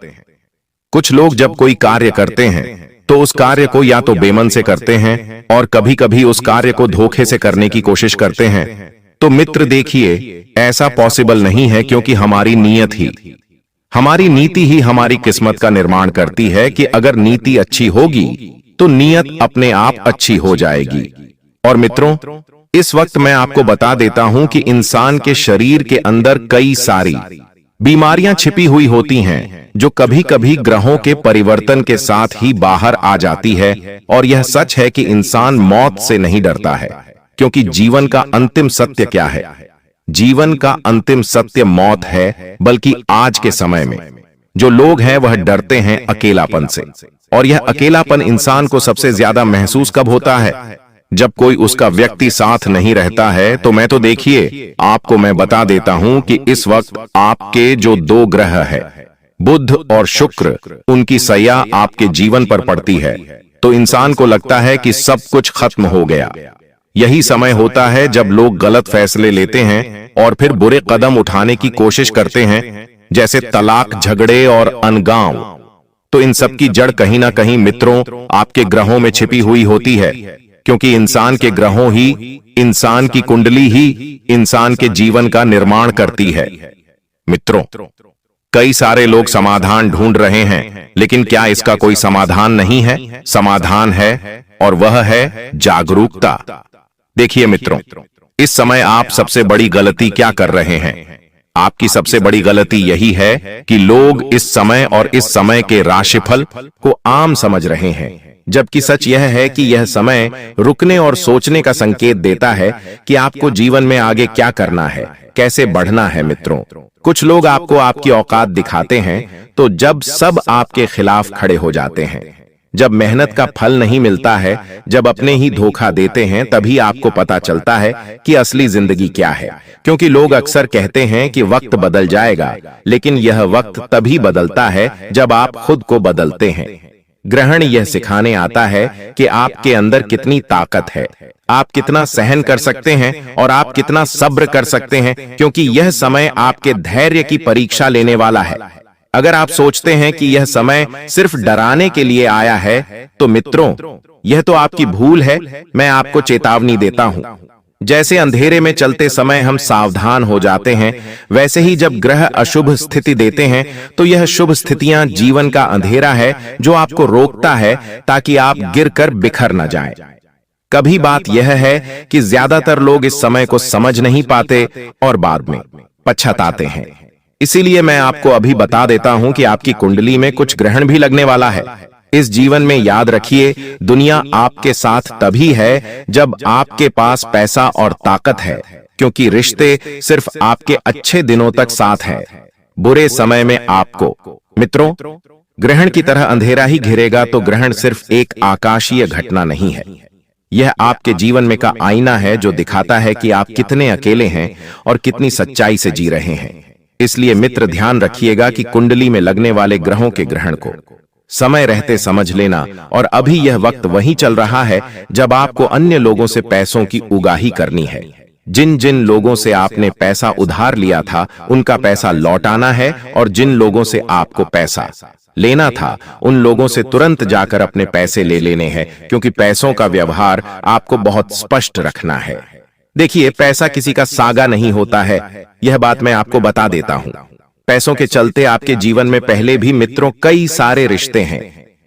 कुछ लोग जब कोई कार्य करते हैं, तो उस कार्य को या तो बेमन से करते हैं, और कभी कभी उस कार्य को धोखे से करने की कोशिश करते हैं। तो मित्र देखिए, ऐसा पॉसिबल नहीं है, क्योंकि हमारी नीयत ही, हमारी नीति ही हमारी किस्मत का निर्माण करती है। कि अगर नीति अच्छी होगी, तो नीयत अपने आप अच्छी हो जाएगी। और मित्रों, इस वक्त मैं आपको बता देता हूं कि इंसान के शरीर के अंदर कई सारी बीमारियां छिपी हुई होती हैं, जो कभी कभी ग्रहों के परिवर्तन के साथ ही बाहर आ जाती है। और यह सच है कि इंसान मौत से नहीं डरता है, क्योंकि जीवन का अंतिम सत्य क्या है? जीवन का अंतिम सत्य मौत है। बल्कि आज के समय में जो लोग हैं, वह डरते हैं अकेलापन से। और यह अकेलापन इंसान को सबसे ज्यादा महसूस कब होता है? जब कोई उसका व्यक्ति साथ नहीं रहता है। तो मैं तो देखिए, आपको मैं बता देता हूं कि इस वक्त आपके जो दो ग्रह है, बुध और शुक्र, उनकी सैया आपके जीवन पर पड़ती है। तो इंसान को लगता है कि सब कुछ खत्म हो गया। यही समय होता है जब लोग गलत फैसले लेते हैं और फिर बुरे कदम उठाने की कोशिश करते हैं, जैसे तलाक, झगड़े और अनगांव। तो इन सब की जड़ कहीं ना कहीं मित्रों आपके ग्रहों में छिपी हुई होती है, क्योंकि इंसान के ग्रहों ही, इंसान की कुंडली ही इंसान के जीवन का निर्माण करती है। मित्रों, कई सारे लोग समाधान ढूंढ रहे हैं, लेकिन क्या इसका कोई समाधान नहीं है? समाधान है, और वह है जागरूकता। देखिए मित्रों, इस समय आप सबसे बड़ी गलती क्या कर रहे हैं? आपकी सबसे बड़ी गलती यही है कि लोग इस समय और इस समय के राशिफल को आम समझ रहे हैं, जबकि सच यह है कि यह समय रुकने और सोचने का संकेत देता है कि आपको जीवन में आगे क्या करना है, कैसे बढ़ना है। मित्रों, कुछ लोग आपको आपकी औकात दिखाते हैं, तो जब सब आपके खिलाफ खड़े हो जाते हैं, जब मेहनत का फल नहीं मिलता है, जब अपने ही धोखा देते हैं, तभी आपको पता चलता है कि असली जिंदगी क्या है। क्योंकि लोग अक्सर कहते हैं कि वक्त बदल जाएगा, लेकिन यह वक्त तभी बदलता है जब आप खुद को बदलते हैं। ग्रहण यह सिखाने आता है कि आपके अंदर कितनी ताकत है, आप कितना सहन कर सकते हैं और आप कितना सब्र कर सकते हैं, क्योंकि यह समय आपके धैर्य की परीक्षा लेने वाला है। अगर आप सोचते हैं कि यह समय सिर्फ डराने के लिए आया है, तो मित्रों, यह तो आपकी भूल है। मैं आपको चेतावनी देता हूं, जैसे अंधेरे में चलते समय हम सावधान हो जाते हैं, वैसे ही जब ग्रह अशुभ स्थिति देते हैं, तो यह शुभ स्थितियां जीवन का अंधेरा है जो आपको रोकता है, ताकि आप गिरकर बिखर न जाएं। कभी बात यह है कि ज्यादातर लोग इस समय को समझ नहीं पाते और बाद में पछताते हैं। इसीलिए मैं आपको अभी बता देता हूं कि आपकी कुंडली में कुछ ग्रहण भी लगने वाला है। इस जीवन में याद रखिए, दुनिया आपके साथ तभी है जब आपके पास पैसा और ताकत है, क्योंकि रिश्ते सिर्फ आपके अच्छे दिनों तक साथ हैं, बुरे समय में आपको। मित्रों, ग्रहण की तरह अंधेरा ही घिरेगा, तो ग्रहण सिर्फ एक आकाशीय घटना नहीं है, यह आपके जीवन में का आईना है जो दिखाता है कि आप कितने अकेले हैं और कितनी सच्चाई से जी रहे हैं। इसलिए मित्र, ध्यान रखिएगा कि कुंडली में लगने वाले ग्रहों के ग्रहण को समय रहते समझ लेना। और अभी यह वक्त वही चल रहा है जब आपको अन्य लोगों से पैसों की उगाही करनी है। जिन जिन लोगों से आपने पैसा उधार लिया था, उनका पैसा लौटाना है, और जिन लोगों से आपको पैसा लेना था, उन लोगों से तुरंत जाकर अपने पैसे ले लेने हैं, क्योंकि पैसों का व्यवहार आपको बहुत स्पष्ट रखना है। देखिए, पैसा किसी का सागा नहीं होता है, यह बात मैं आपको बता देता हूं। पैसों के चलते आपके जीवन में पहले भी मित्रों कई सारे रिश्ते हैं,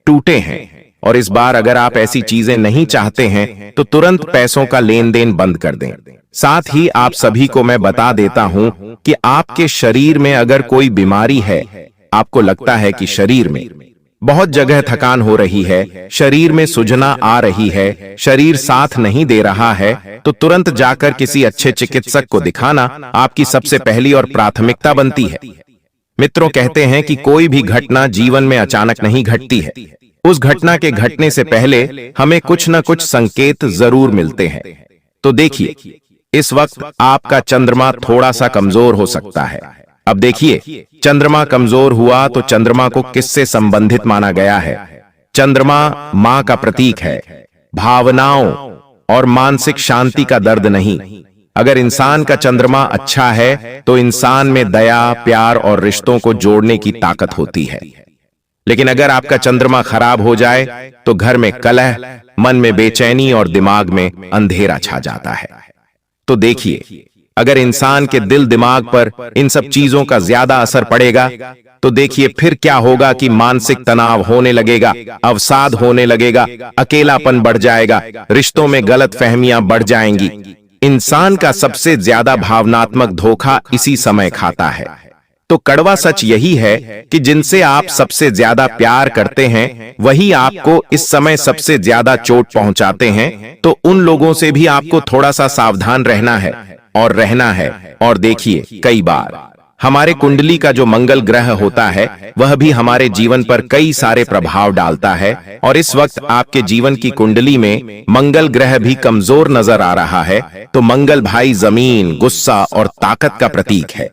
टूटे हैं, और इस बार अगर आप ऐसी चीजें नहीं चाहते हैं, तो तुरंत पैसों का लेन देन बंद कर दें। साथ ही आप सभी को मैं बता देता हूं कि आपके शरीर में अगर कोई बीमारी है, आपको लगता है कि शरीर में बहुत जगह थकान हो रही है, शरीर में सूजन आ रही है, शरीर साथ नहीं दे रहा है, तो तुरंत जाकर किसी अच्छे चिकित्सक को दिखाना आपकी सबसे पहली और प्राथमिकता बनती है। मित्रों, कहते हैं कि कोई भी घटना जीवन में अचानक नहीं घटती है। उस घटना के घटने से पहले हमें कुछ न कुछ संकेत जरूर मिलते हैं। तो देखिए, इस वक्त आपका चंद्रमा थोड़ा सा कमजोर हो सकता है। अब देखिए, चंद्रमा कमजोर हुआ तो चंद्रमा को किससे संबंधित माना गया है? चंद्रमा मां का प्रतीक है, भावनाओं और मानसिक शांति का दर्द नहीं। अगर इंसान का चंद्रमा अच्छा है, तो इंसान में दया, प्यार और रिश्तों को जोड़ने की ताकत होती है। लेकिन अगर आपका चंद्रमा खराब हो जाए, तो घर में कलह, मन में बेचैनी और दिमाग में अंधेरा छा जाता है। तो देखिए, अगर इंसान के दिल दिमाग पर इन सब चीजों का ज्यादा असर पड़ेगा, तो देखिए फिर क्या होगा कि मानसिक तनाव होने लगेगा, अवसाद होने लगेगा, अकेलापन बढ़ जाएगा, रिश्तों में गलतफहमियां बढ़ जाएंगी। इंसान का सबसे ज्यादा भावनात्मक धोखा इसी समय खाता है। तो कड़वा सच यही है कि जिनसे आप सबसे ज्यादा प्यार करते हैं, वही आपको इस समय सबसे ज्यादा चोट पहुंचाते हैं। तो उन लोगों से भी आपको थोड़ा सा सावधान रहना है और रहना है। और देखिए, कई बार हमारे कुंडली का जो मंगल ग्रह होता है वह भी हमारे जीवन पर कई सारे प्रभाव डालता है, और इस वक्त आपके जीवन की कुंडली में मंगल ग्रह भी कमजोर नजर आ रहा है। तो मंगल भाई जमीन, गुस्सा और ताकत का प्रतीक है।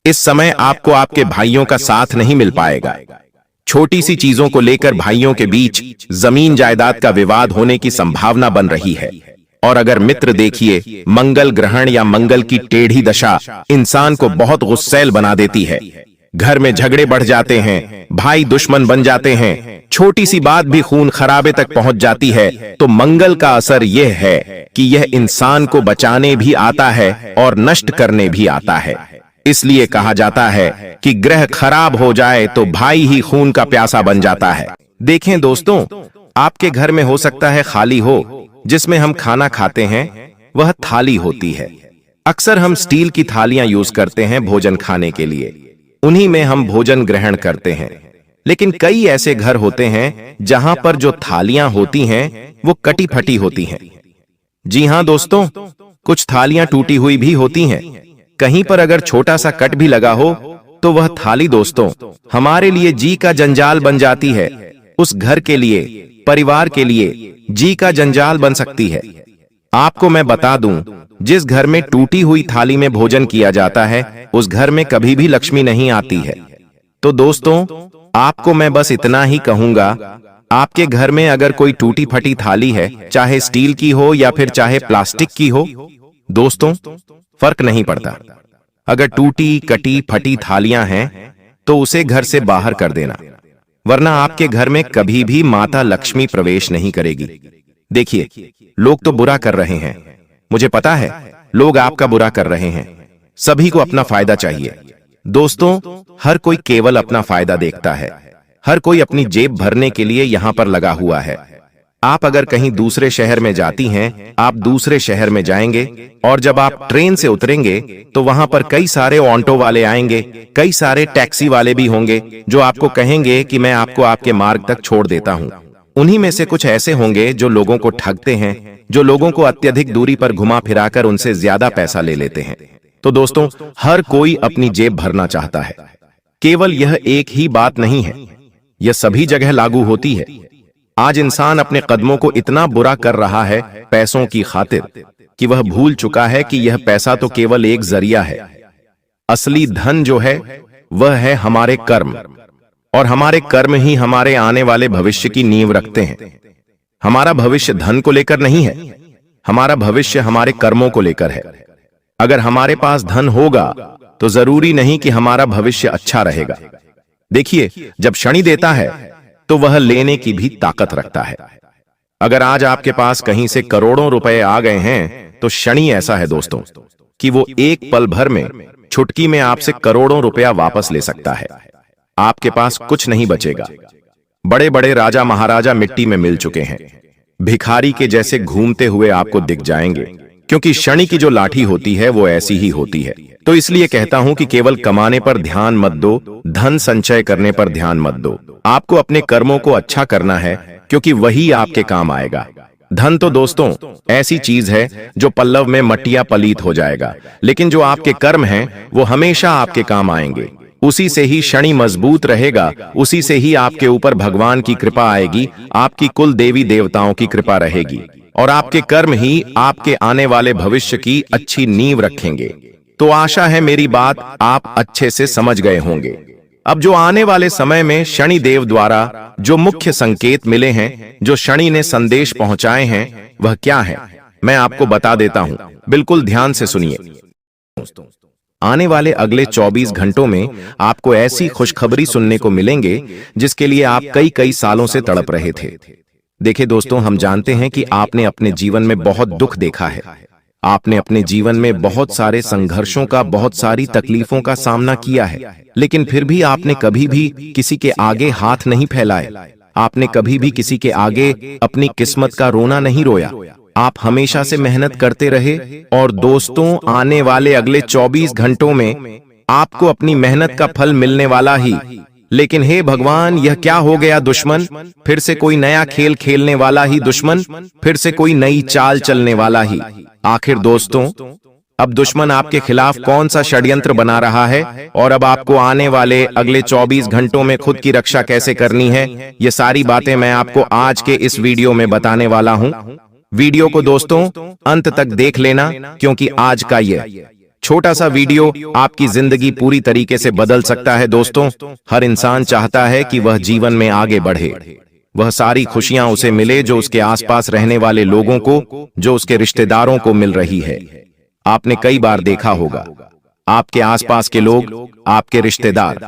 इस समय आपको आपके भाइयों का साथ नहीं मिल पाएगा। छोटी सी चीजों को लेकर भाइयों के बीच जमीन जायदाद का विवाद होने की संभावना बन रही है। और अगर मित्र देखिए, मंगल ग्रहण या मंगल की टेढ़ी दशा इंसान को बहुत गुस्सैल बना देती है। घर में झगड़े बढ़ जाते हैं, भाई दुश्मन बन जाते हैं, छोटी सी बात भी खून खराबे तक पहुंच जाती है। तो मंगल का असर यह है कि यह इंसान को बचाने भी आता है और नष्ट करने भी आता है। इसलिए कहा जाता है कि ग्रह खराब हो जाए तो भाई ही खून का प्यासा बन जाता है। देखें दोस्तों, आपके घर में हो सकता है खाली हो जिसमें हम खाना खाते हैं, वह थाली होती है। अक्सर हम स्टील की थालियां यूज करते हैं भोजन खाने के लिए, उन्हीं में हम भोजन ग्रहण करते हैं। लेकिन कई ऐसे घर होते हैं जहां पर जो थालियां होती हैं वो कटी फटी होती हैं। जी हां दोस्तों, कुछ थालियां टूटी हुई भी होती हैं। कहीं पर अगर छोटा सा कट भी लगा हो तो वह थाली दोस्तों हमारे लिए जी का जंजाल बन जाती है। उस घर के लिए, परिवार के लिए जी का जंजाल बन सकती है। आपको मैं बता दूं, जिस घर में टूटी हुई थाली में भोजन किया जाता है उस घर में कभी भी लक्ष्मी नहीं आती है। तो दोस्तों, आपको मैं बस इतना ही कहूंगा, आपके घर में अगर कोई टूटी फटी थाली है, चाहे स्टील की हो या फिर चाहे प्लास्टिक की हो, दोस्तों फर्क नहीं पड़ता। अगर टूटी कटी फटी थालियां हैं तो उसे घर से बाहर कर देना, वरना आपके घर में कभी भी माता लक्ष्मी प्रवेश नहीं करेगी। देखिए, लोग तो बुरा कर रहे हैं, मुझे पता है लोग आपका बुरा कर रहे हैं। सभी को अपना फायदा चाहिए दोस्तों, हर कोई केवल अपना फायदा देखता है। हर कोई अपनी जेब भरने के लिए यहां पर लगा हुआ है। आप अगर कहीं दूसरे शहर में जाती हैं, आप दूसरे शहर में जाएंगे और जब आप ट्रेन से उतरेंगे तो वहां पर कई सारे ऑटो वाले आएंगे, कई सारे टैक्सी वाले भी होंगे जो आपको कहेंगे कि मैं आपको आपके मार्ग तक छोड़ देता हूं। उन्हीं में से कुछ ऐसे होंगे जो लोगों को ठगते हैं, जो लोगों को अत्यधिक दूरी पर घुमा फिराकर उनसे ज्यादा पैसा ले लेते हैं। तो दोस्तों, हर कोई अपनी जेब भरना चाहता है। केवल यह एक ही बात नहीं है, यह सभी जगह लागू होती है। आज इंसान अपने कदमों को इतना बुरा कर रहा है पैसों की खातिर कि वह भूल चुका है कि यह पैसा तो केवल एक जरिया है। असली धन जो है वह है हमारे कर्म, और हमारे कर्म ही हमारे आने वाले भविष्य की नींव रखते हैं। हमारा भविष्य धन को लेकर नहीं है, हमारा भविष्य हमारे कर्मों को लेकर है। अगर हमारे पास धन होगा तो जरूरी नहीं कि हमारा भविष्य अच्छा रहेगा। देखिए, जब शनि देता है तो वह लेने की भी ताकत रखता है। अगर आज आपके पास कहीं से करोड़ों रुपए आ गए हैं तो शनि ऐसा है दोस्तों कि वो एक पल भर में, चुटकी में आपसे करोड़ों रुपया वापस ले सकता है। आपके पास कुछ नहीं बचेगा। बड़े बड़े राजा महाराजा मिट्टी में मिल चुके हैं, भिखारी के जैसे घूमते हुए आपको दिख जाएंगे, क्योंकि शनि की जो लाठी होती है वो ऐसी ही होती है। तो इसलिए कहता हूं कि केवल कमाने पर ध्यान मत दो, धन संचय करने पर ध्यान मत दो। आपको अपने कर्मों को अच्छा करना है, क्योंकि वही आपके काम आएगा। धन तो दोस्तों ऐसी चीज है जो पल्लव में मटिया पलीत हो जाएगा, लेकिन जो आपके कर्म हैं वो हमेशा आपके काम आएंगे। उसी से ही शनि मजबूत रहेगा, उसी से ही आपके ऊपर भगवान की कृपा आएगी, आपकी कुल देवी देवताओं की कृपा रहेगी, और आपके कर्म ही आपके आने वाले भविष्य की अच्छी नींव रखेंगे। तो आशा है मेरी बात आप अच्छे से समझ गए होंगे। अब जो आने वाले समय में शनि देव द्वारा जो मुख्य संकेत मिले हैं, जो शनि ने संदेश पहुंचाए हैं, वह क्या है मैं आपको बता देता हूं। बिल्कुल ध्यान से सुनिए। आने वाले अगले 24 घंटों में आपको ऐसी खुशखबरी सुनने को मिलेंगे जिसके लिए आप कई कई सालों से तड़प रहे थे। देखिए दोस्तों, हम जानते हैं कि आपने अपने जीवन में बहुत दुख देखा है। आपने अपने जीवन में बहुत सारे संघर्षों का, बहुत सारी तकलीफों का सामना किया है, लेकिन फिर भी आपने कभी भी किसी के आगे हाथ नहीं फैलाए। आपने कभी भी किसी के आगे अपनी किस्मत का रोना नहीं रोया। आप हमेशा से मेहनत करते रहे, और दोस्तों आने वाले अगले 24 घंटों में आपको अपनी मेहनत का फल मिलने वाला ही। लेकिन हे भगवान, यह क्या हो गया दुश्मन? फिर से कोई नया खेल खेलने वाला ही दुश्मन, फिर से कोई नई चाल चलने वाला ही। आखिर दोस्तों अब दुश्मन आपके खिलाफ कौन सा षड्यंत्र बना रहा है और अब आपको आने वाले अगले 24 घंटों में खुद की रक्षा कैसे करनी है, ये सारी बातें मैं आपको आज के इस वीडियो में बताने वाला हूं। वीडियो को दोस्तों अंत तक देख लेना, क्योंकि आज का ये छोटा सा वीडियो आपकी जिंदगी पूरी तरीके से बदल सकता है। दोस्तों, हर इंसान चाहता है कि वह जीवन में आगे बढ़े, वह सारी खुशियां उसे मिले जो उसके आसपास रहने वाले लोगों को, जो उसके रिश्तेदारों को मिल रही है। आपने कई बार देखा होगा, आपके आसपास के लोग, आपके रिश्तेदार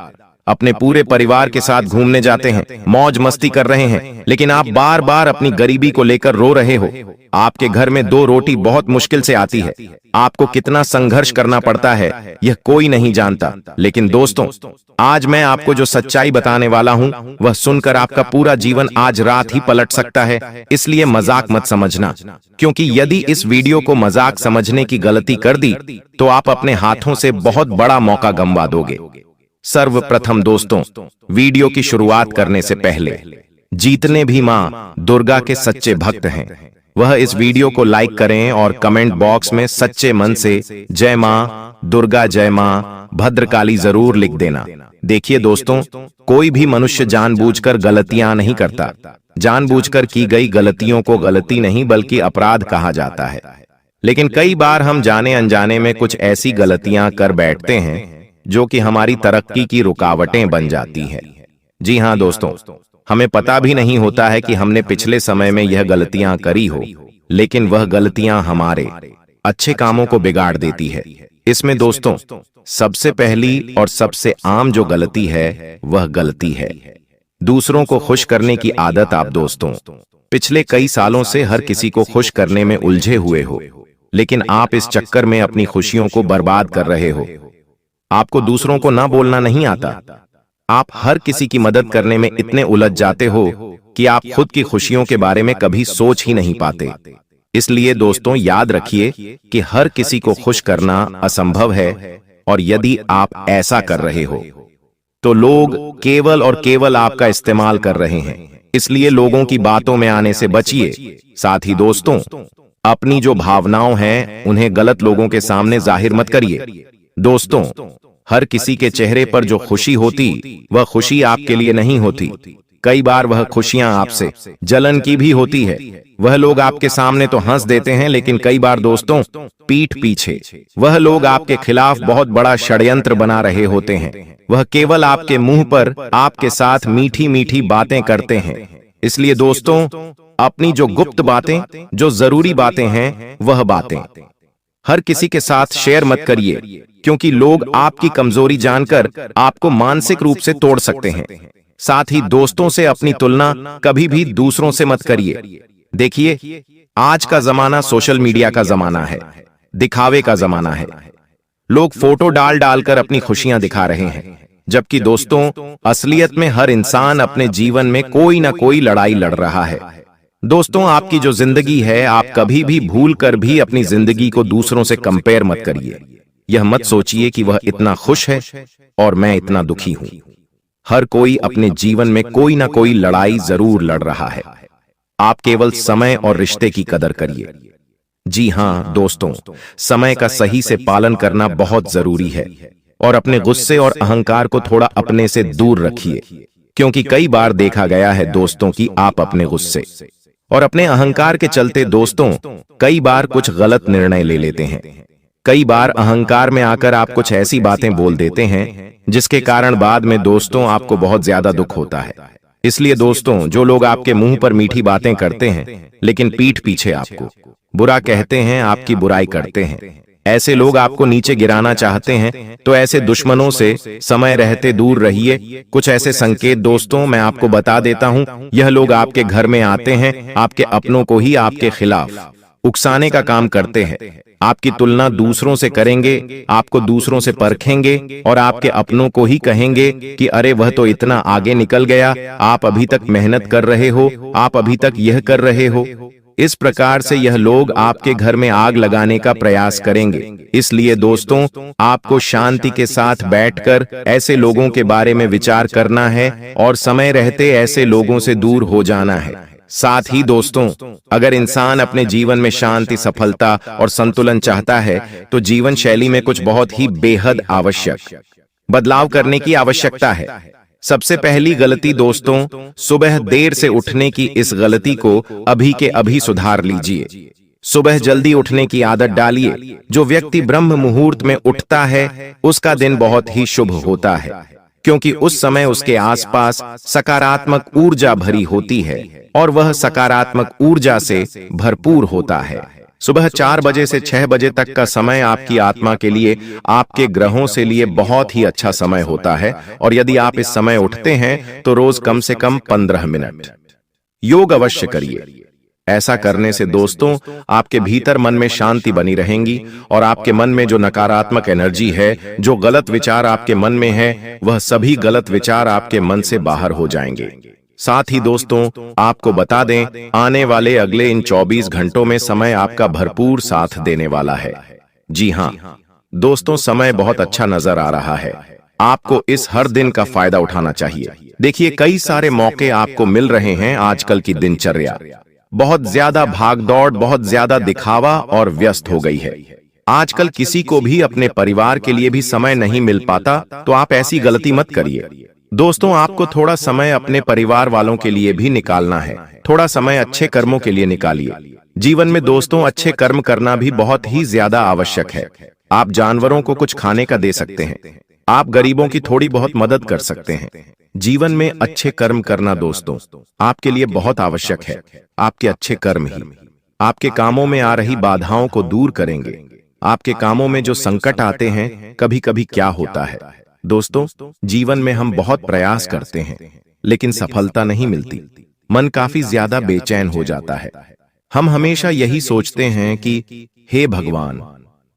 अपने पूरे परिवार के साथ घूमने जाते हैं, मौज मस्ती कर रहे हैं, लेकिन आप बार बार अपनी गरीबी को लेकर रो रहे हो। आपके घर में 2 रोटी बहुत मुश्किल से आती है, आपको कितना संघर्ष करना पड़ता है यह कोई नहीं जानता। लेकिन दोस्तों, आज मैं आपको जो सच्चाई बताने वाला हूं, वह सुनकर आपका पूरा जीवन आज रात ही पलट सकता है। इसलिए मजाक मत समझना, क्योंकि यदि इस वीडियो को मजाक समझने की गलती कर दी तो आप अपने हाथों से बहुत बड़ा मौका गंवा दोगे। सर्वप्रथम दोस्तों, वीडियो की शुरुआत करने से पहले जितने भी मां दुर्गा के सच्चे भक्त हैं, वह इस वीडियो को लाइक करें और कमेंट बॉक्स में सच्चे मन से जय मां दुर्गा, जय मां भद्रकाली जरूर लिख देना। देखिए दोस्तों, कोई भी मनुष्य जानबूझकर गलतियां नहीं करता। जानबूझकर की गई गलतियों को गलती नहीं बल्कि अपराध कहा जाता है। लेकिन कई बार हम जाने अनजाने में कुछ ऐसी गलतियां कर बैठते हैं जो कि हमारी तरक्की की रुकावटें बन जाती हैं। जी हां दोस्तों, हमें पता भी नहीं होता है कि हमने पिछले समय में यह गलतियां करी हो, लेकिन वह गलतियां हमारे अच्छे कामों को बिगाड़ देती है। इसमें दोस्तों सबसे पहली और सबसे आम जो गलती है, वह गलती है दूसरों को खुश करने की आदत। आप दोस्तों पिछले कई सालों से हर किसी को खुश करने में उलझे हुए हो, लेकिन आप इस चक्कर में अपनी खुशियों को बर्बाद कर रहे हो। आपको दूसरों को ना बोलना नहीं आता, आप हर किसी की मदद करने में इतने उलझ जाते हो कि आप खुद की खुशियों के बारे में कभी सोच ही नहीं पाते। इसलिए दोस्तों याद रखिए कि हर किसी को खुश करना असंभव है, और यदि आप ऐसा कर रहे हो तो लोग केवल और केवल आपका इस्तेमाल कर रहे हैं। इसलिए लोगों की बातों में आने से बचिए। साथ ही दोस्तों, अपनी जो भावनाओं हैं उन्हें गलत लोगों के सामने जाहिर मत करिए। दोस्तों, हर किसी के चेहरे पर जो खुशी होती, वह खुशी आपके लिए नहीं होती। कई बार वह खुशियां आपसे जलन की भी होती है। वह लोग आपके सामने तो हंस देते हैं, लेकिन कई बार दोस्तों पीठ पीछे वह लोग आपके खिलाफ बहुत बड़ा षड्यंत्र बना रहे होते हैं। वह केवल आपके मुंह पर आपके साथ मीठी मीठी बातें करते हैं। इसलिए दोस्तों, अपनी जो गुप्त बातें, जो जरूरी बातें हैं, वह बातें हर किसी के साथ शेयर मत करिए, क्योंकि लोग आपकी कमजोरी जानकर आपको मानसिक रूप से तोड़ सकते हैं। साथ ही दोस्तों से अपनी तुलना कभी भी दूसरों से मत करिए। देखिए, आज का जमाना सोशल मीडिया का जमाना है, दिखावे का जमाना है। लोग फोटो डाल डालकर अपनी खुशियां दिखा रहे हैं, जबकि दोस्तों असलियत में हर इंसान अपने जीवन में कोई ना कोई लड़ाई लड़ रहा है। दोस्तों, आपकी जो जिंदगी है, आप कभी भी भूल कर भी अपनी जिंदगी को दूसरों से कंपेयर मत करिए। यह मत सोचिए कि वह इतना खुश है और मैं इतना दुखी हूं। हर कोई अपने जीवन में कोई ना कोई लड़ाई जरूर लड़ रहा है। आप केवल समय और रिश्ते की कदर करिए। जी हां दोस्तों, समय का सही से पालन करना बहुत जरूरी है, और अपने गुस्से और अहंकार को थोड़ा अपने से दूर रखिए, क्योंकि कई बार देखा गया है दोस्तों कि आप अपने गुस्से और अपने अहंकार के चलते दोस्तों कई बार कुछ गलत निर्णय ले लेते हैं। कई बार अहंकार में आकर आप कुछ ऐसी बातें बोल देते हैं जिसके कारण बाद में दोस्तों आपको बहुत ज्यादा दुख होता है। इसलिए दोस्तों, जो लोग आपके मुंह पर मीठी बातें करते हैं लेकिन पीठ पीछे आपको बुरा कहते हैं, आपकी बुराई करते हैं, ऐसे लोग आपको नीचे गिराना चाहते हैं, तो ऐसे दुश्मनों से समय रहते दूर रहिए। कुछ ऐसे संकेत दोस्तों मैं आपको बता देता हूं। यह लोग आपके घर में आते हैं, आपके अपनों को ही आपके खिलाफ उकसाने का काम करते हैं। आपकी तुलना दूसरों से करेंगे, आपको दूसरों से परखेंगे और आपके अपनों को ही कहेंगे कि अरे वह तो इतना आगे निकल गया, आप अभी तक मेहनत कर रहे हो, आप अभी तक यह कर रहे हो। इस प्रकार से यह लोग आपके घर में आग लगाने का प्रयास करेंगे। इसलिए दोस्तों, आपको शांति के साथ बैठकर ऐसे लोगों के बारे में विचार करना है और समय रहते ऐसे लोगों से दूर हो जाना है। साथ ही दोस्तों, अगर इंसान अपने जीवन में शांति, सफलता और संतुलन चाहता है तो जीवन शैली में कुछ बहुत ही बेहद आवश्यक बदलाव करने की आवश्यकता है। सबसे पहली गलती दोस्तों, सुबह देर से उठने की इस गलती को अभी के अभी सुधार लीजिए। सुबह जल्दी उठने की आदत डालिए। जो व्यक्ति ब्रह्म मुहूर्त में उठता है उसका दिन बहुत ही शुभ होता है, क्योंकि उस समय उसके आसपास सकारात्मक ऊर्जा भरी होती है और वह सकारात्मक ऊर्जा से भरपूर होता है। सुबह 4 बजे से 6 बजे तक का समय आपकी आत्मा के लिए, आपके ग्रहों से लिए बहुत ही अच्छा समय होता है। और यदि आप इस समय उठते हैं तो रोज कम से कम 15 मिनट योग अवश्य करिए। ऐसा करने से दोस्तों, आपके भीतर मन में शांति बनी रहेगी और आपके मन में जो नकारात्मक एनर्जी है, जो गलत विचार आपके मन में है, वह सभी गलत विचार आपके मन से बाहर हो जाएंगे। साथ ही दोस्तों, आपको बता दें, आने वाले अगले इन 24 घंटों में समय आपका भरपूर साथ देने वाला है। जी हाँ दोस्तों, समय बहुत अच्छा नजर आ रहा है। आपको इस हर दिन का फायदा उठाना चाहिए। देखिए, कई सारे मौके आपको मिल रहे हैं। आजकल की दिनचर्या बहुत ज्यादा भागदौड़, बहुत ज्यादा दिखावा और व्यस्त हो गई है। आजकल किसी को भी अपने परिवार के लिए भी समय नहीं मिल पाता, तो आप ऐसी गलती मत करिए। दोस्तों, आपको थोड़ा समय अपने परिवार वालों के लिए भी निकालना है। थोड़ा समय अच्छे कर्मों के लिए निकालिए। जीवन में दोस्तों, अच्छे कर्म करना भी बहुत ही ज्यादा आवश्यक है। आप जानवरों को कुछ खाने का दे सकते हैं। आप गरीबों की थोड़ी बहुत मदद कर सकते हैं। जीवन में अच्छे कर्म करना दोस्तों आपके लिए बहुत आवश्यक है। आपके अच्छे कर्म ही आपके कामों में आ रही बाधाओं को दूर करेंगे। आपके कामों में जो संकट आते हैं, कभी कभी क्या होता है दोस्तों, जीवन में हम बहुत प्रयास करते हैं लेकिन सफलता नहीं मिलती। मन काफी ज्यादा बेचैन हो जाता है। हम हमेशा यही सोचते हैं कि हे भगवान,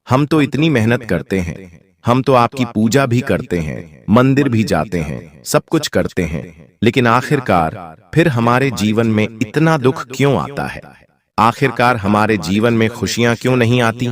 हम तो इतनी मेहनत करते हैं, हम तो आपकी पूजा भी करते हैं, मंदिर भी जाते हैं, सब कुछ करते हैं, लेकिन आखिरकार फिर हमारे जीवन में इतना दुख क्यों आता है? आखिरकार हमारे जीवन में खुशियां क्यों नहीं आती?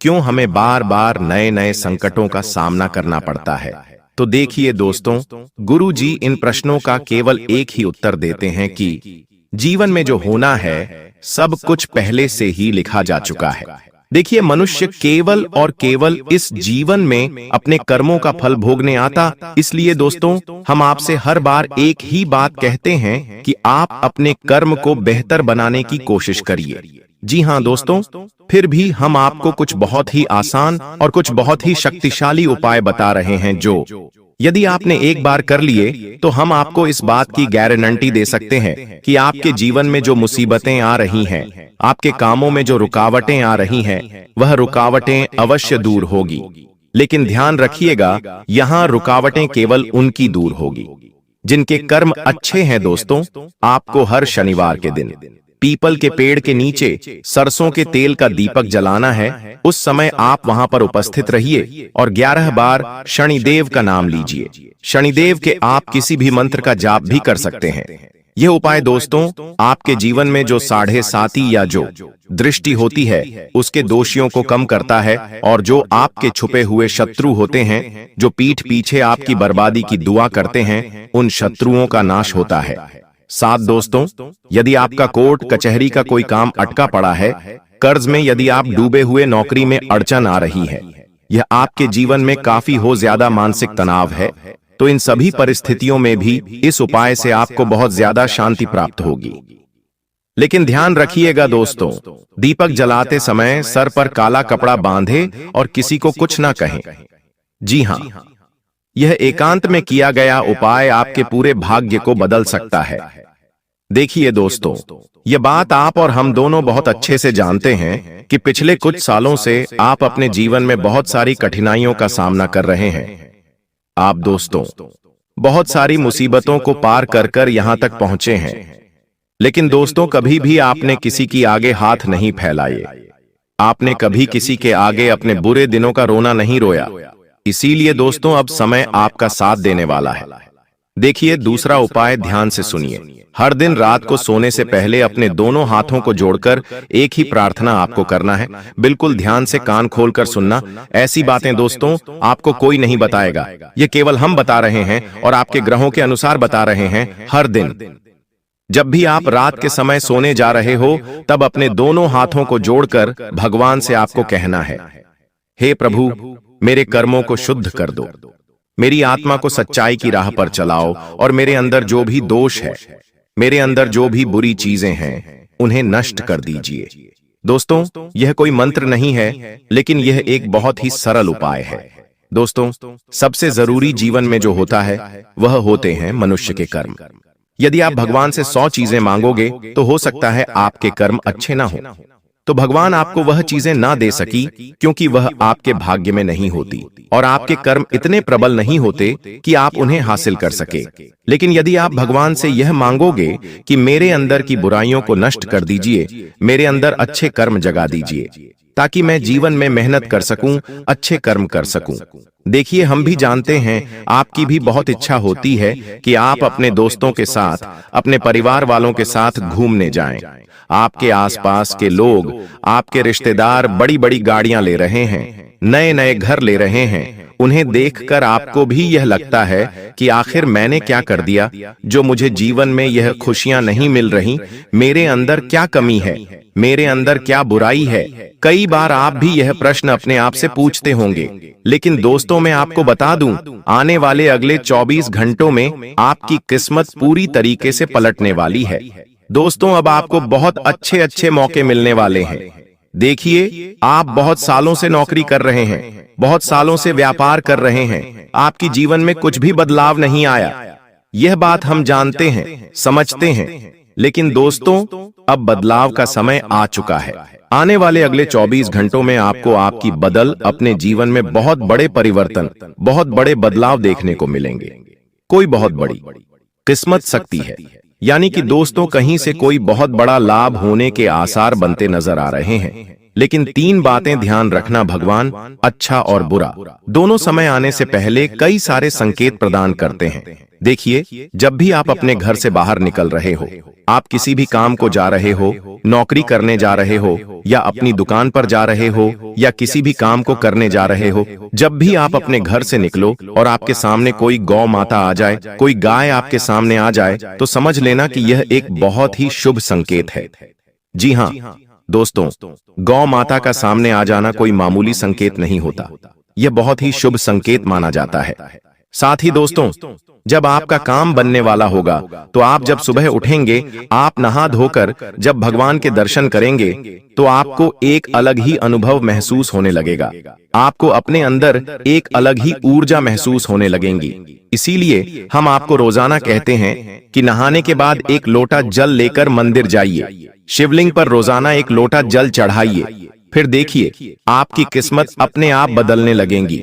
क्यों हमें बार बार नए नए संकटों का सामना करना पड़ता है? तो देखिए दोस्तों, गुरु जी इन प्रश्नों का केवल एक ही उत्तर देते हैं कि जीवन में जो होना है सब कुछ पहले से ही लिखा जा चुका है। देखिए, मनुष्य केवल और केवल इस जीवन में अपने कर्मों का फल भोगने आता। इसलिए दोस्तों, हम आपसे हर बार एक ही बात कहते हैं कि आप अपने कर्म को बेहतर बनाने की कोशिश करिए। जी हाँ दोस्तों, फिर भी हम आपको कुछ बहुत ही आसान और कुछ बहुत ही शक्तिशाली उपाय बता रहे हैं, जो यदि आपने एक बार कर लिए तो हम आपको इस बात की गारंटी दे सकते हैं कि आपके जीवन में जो मुसीबतें आ रही हैं, आपके कामों में जो रुकावटें आ रही हैं, वह रुकावटें अवश्य दूर होगी। लेकिन ध्यान रखिएगा, यहाँ रुकावटें केवल उनकी दूर होगी जिनके कर्म अच्छे हैं। दोस्तों, आपको हर शनिवार के दिन पीपल के पेड़ के नीचे सरसों के तेल का दीपक जलाना है। उस समय आप वहां पर उपस्थित रहिए और 11 बार शनिदेव का नाम लीजिए। शनिदेव के आप किसी भी मंत्र का जाप भी कर सकते हैं। यह उपाय दोस्तों आपके जीवन में जो 7.5 या जो दृष्टि होती है उसके दोषियों को कम करता है, और जो आपके छुपे हुए शत्रु होते हैं, जो पीठ पीछे आपकी बर्बादी की दुआ करते हैं, उन शत्रुओं का नाश होता है। साथ दोस्तों, यदि आपका कोर्ट कचहरी का कोई काम अटका पड़ा है, कर्ज में यदि आप डूबे हुए, नौकरी में अड़चन आ रही है, यह आपके जीवन में काफी हो ज्यादा मानसिक तनाव है, तो इन सभी परिस्थितियों में भी इस उपाय से आपको बहुत ज्यादा शांति प्राप्त होगी। लेकिन ध्यान रखिएगा दोस्तों, दीपक जलाते समय सर पर काला कपड़ा बांधे और किसी को कुछ ना कहें। जी हाँ, यह एकांत में किया गया उपाय आपके पूरे भाग्य को बदल सकता है। देखिए दोस्तों, यह बात आप और हम दोनों बहुत अच्छे से जानते हैं कि पिछले कुछ सालों से आप अपने जीवन में बहुत सारी कठिनाइयों का सामना कर रहे हैं। आप दोस्तों बहुत सारी मुसीबतों को पार कर कर यहां तक पहुंचे हैं, लेकिन दोस्तों कभी भी आपने किसी की आगे हाथ नहीं फैलाए। आपने कभी किसी के आगे अपने बुरे दिनों का रोना नहीं रोया। इसीलिए दोस्तों अब समय आपका साथ देने वाला है। देखिए, दूसरा उपाय ध्यान से सुनिए। हर दिन रात को सोने से पहले अपने दोनों हाथों को जोड़कर एक ही प्रार्थना आपको करना है। बिल्कुल ध्यान से कान खोलकर सुनना। ऐसी बातें दोस्तों आपको कोई नहीं बताएगा, ये केवल हम बता रहे हैं और आपके ग्रहों के अनुसार बता रहे हैं। हर दिन जब भी आप रात के समय सोने जा रहे हो, तब अपने दोनों हाथों को जोड़कर भगवान से आपको कहना है, हे प्रभु, मेरे कर्मों को शुद्ध कर दो, मेरी आत्मा को सच्चाई की राह पर चलाओ और मेरे अंदर जो भी दोष है, मेरे अंदर जो भी बुरी चीजें हैं, उन्हें नष्ट कर दीजिए। दोस्तों, यह कोई मंत्र नहीं है, लेकिन यह एक बहुत ही सरल उपाय है। दोस्तों, सबसे जरूरी जीवन में जो होता है वह होते हैं मनुष्य के कर्म। यदि आप भगवान से 100 चीजें मांगोगे तो हो सकता है आपके कर्म अच्छे ना हो, तो भगवान आपको वह चीजें ना दे सकी क्योंकि वह आपके भाग्य में नहीं होती और आपके कर्म इतने प्रबल नहीं होते कि आप उन्हें हासिल कर सके। लेकिन यदि आप भगवान से यह मांगोगे कि मेरे अंदर की बुराइयों को नष्ट कर दीजिए, मेरे अंदर अच्छे कर्म जगा दीजिए, ताकि मैं जीवन में मेहनत कर सकूं, अच्छे कर्म कर सकूं। देखिए, हम भी जानते हैं, आपकी भी बहुत इच्छा होती है कि आप अपने दोस्तों के साथ, अपने परिवार वालों के साथ घूमने जाएं। आपके आसपास के लोग, आपके रिश्तेदार बड़ी बड़ी गाड़ियां ले रहे हैं, नए नए घर ले रहे हैं। उन्हें देखकर आपको भी यह लगता है कि आखिर मैंने क्या कर दिया जो मुझे जीवन में यह खुशियां नहीं मिल रही? मेरे अंदर क्या कमी है? मेरे अंदर क्या बुराई है? कई बार आप भी यह प्रश्न अपने आप से पूछते होंगे। लेकिन दोस्तों, मैं आपको बता दूं, आने वाले अगले 24 घंटों में आपकी किस्मत पूरी तरीके से पलटने वाली है। दोस्तों, अब आपको बहुत अच्छे अच्छे मौके मिलने वाले हैं। देखिए, आप बहुत सालों से नौकरी कर रहे हैं, बहुत सालों से व्यापार कर रहे हैं, आपकी जीवन में कुछ भी बदलाव नहीं आया। यह बात हम जानते हैं, समझते हैं। लेकिन दोस्तों, अब बदलाव का समय आ चुका है। आने वाले अगले 24 घंटों में आपको आपकी अपने जीवन में बहुत बड़े परिवर्तन, बहुत बड़े बदलाव देखने को मिलेंगे। कोई बहुत बड़ी किस्मत शक्ति है, यानी कि दोस्तों, कहीं से कोई बहुत बड़ा लाभ होने के आसार बनते नजर आ रहे हैं। लेकिन 3 बातें ध्यान रखना, भगवान अच्छा और बुरा दोनों समय आने से पहले कई सारे संकेत प्रदान करते हैं। देखिए, जब भी आप अपने घर से बाहर निकल रहे हो, आप किसी भी काम को जा रहे हो, नौकरी करने जा रहे हो, या अपनी दुकान पर जा रहे हो, या किसी भी काम को करने जा रहे हो, जब भी आप अपने घर से निकलो और आपके सामने कोई गौ माता आ जाए, कोई गाय आपके सामने आ जाए, तो समझ लेना कि यह एक बहुत ही शुभ संकेत है। जी हाँ दोस्तों, गौ माता का सामने आ जाना कोई मामूली संकेत नहीं होता, यह बहुत ही शुभ संकेत माना जाता है। साथ ही दोस्तों, जब आपका काम बनने वाला होगा, तो आप जब सुबह उठेंगे, आप नहा धोकर जब भगवान के दर्शन करेंगे, तो आपको एक अलग ही अनुभव महसूस होने लगेगा। आपको अपने अंदर एक अलग ही ऊर्जा महसूस होने लगेंगी। इसीलिए हम आपको रोजाना कहते हैं कि नहाने के बाद एक लोटा जल लेकर मंदिर जाइए, शिवलिंग पर रोजाना एक लोटा जल चढ़ाइए, फिर देखिए आपकी किस्मत अपने आप बदलने लगेंगी।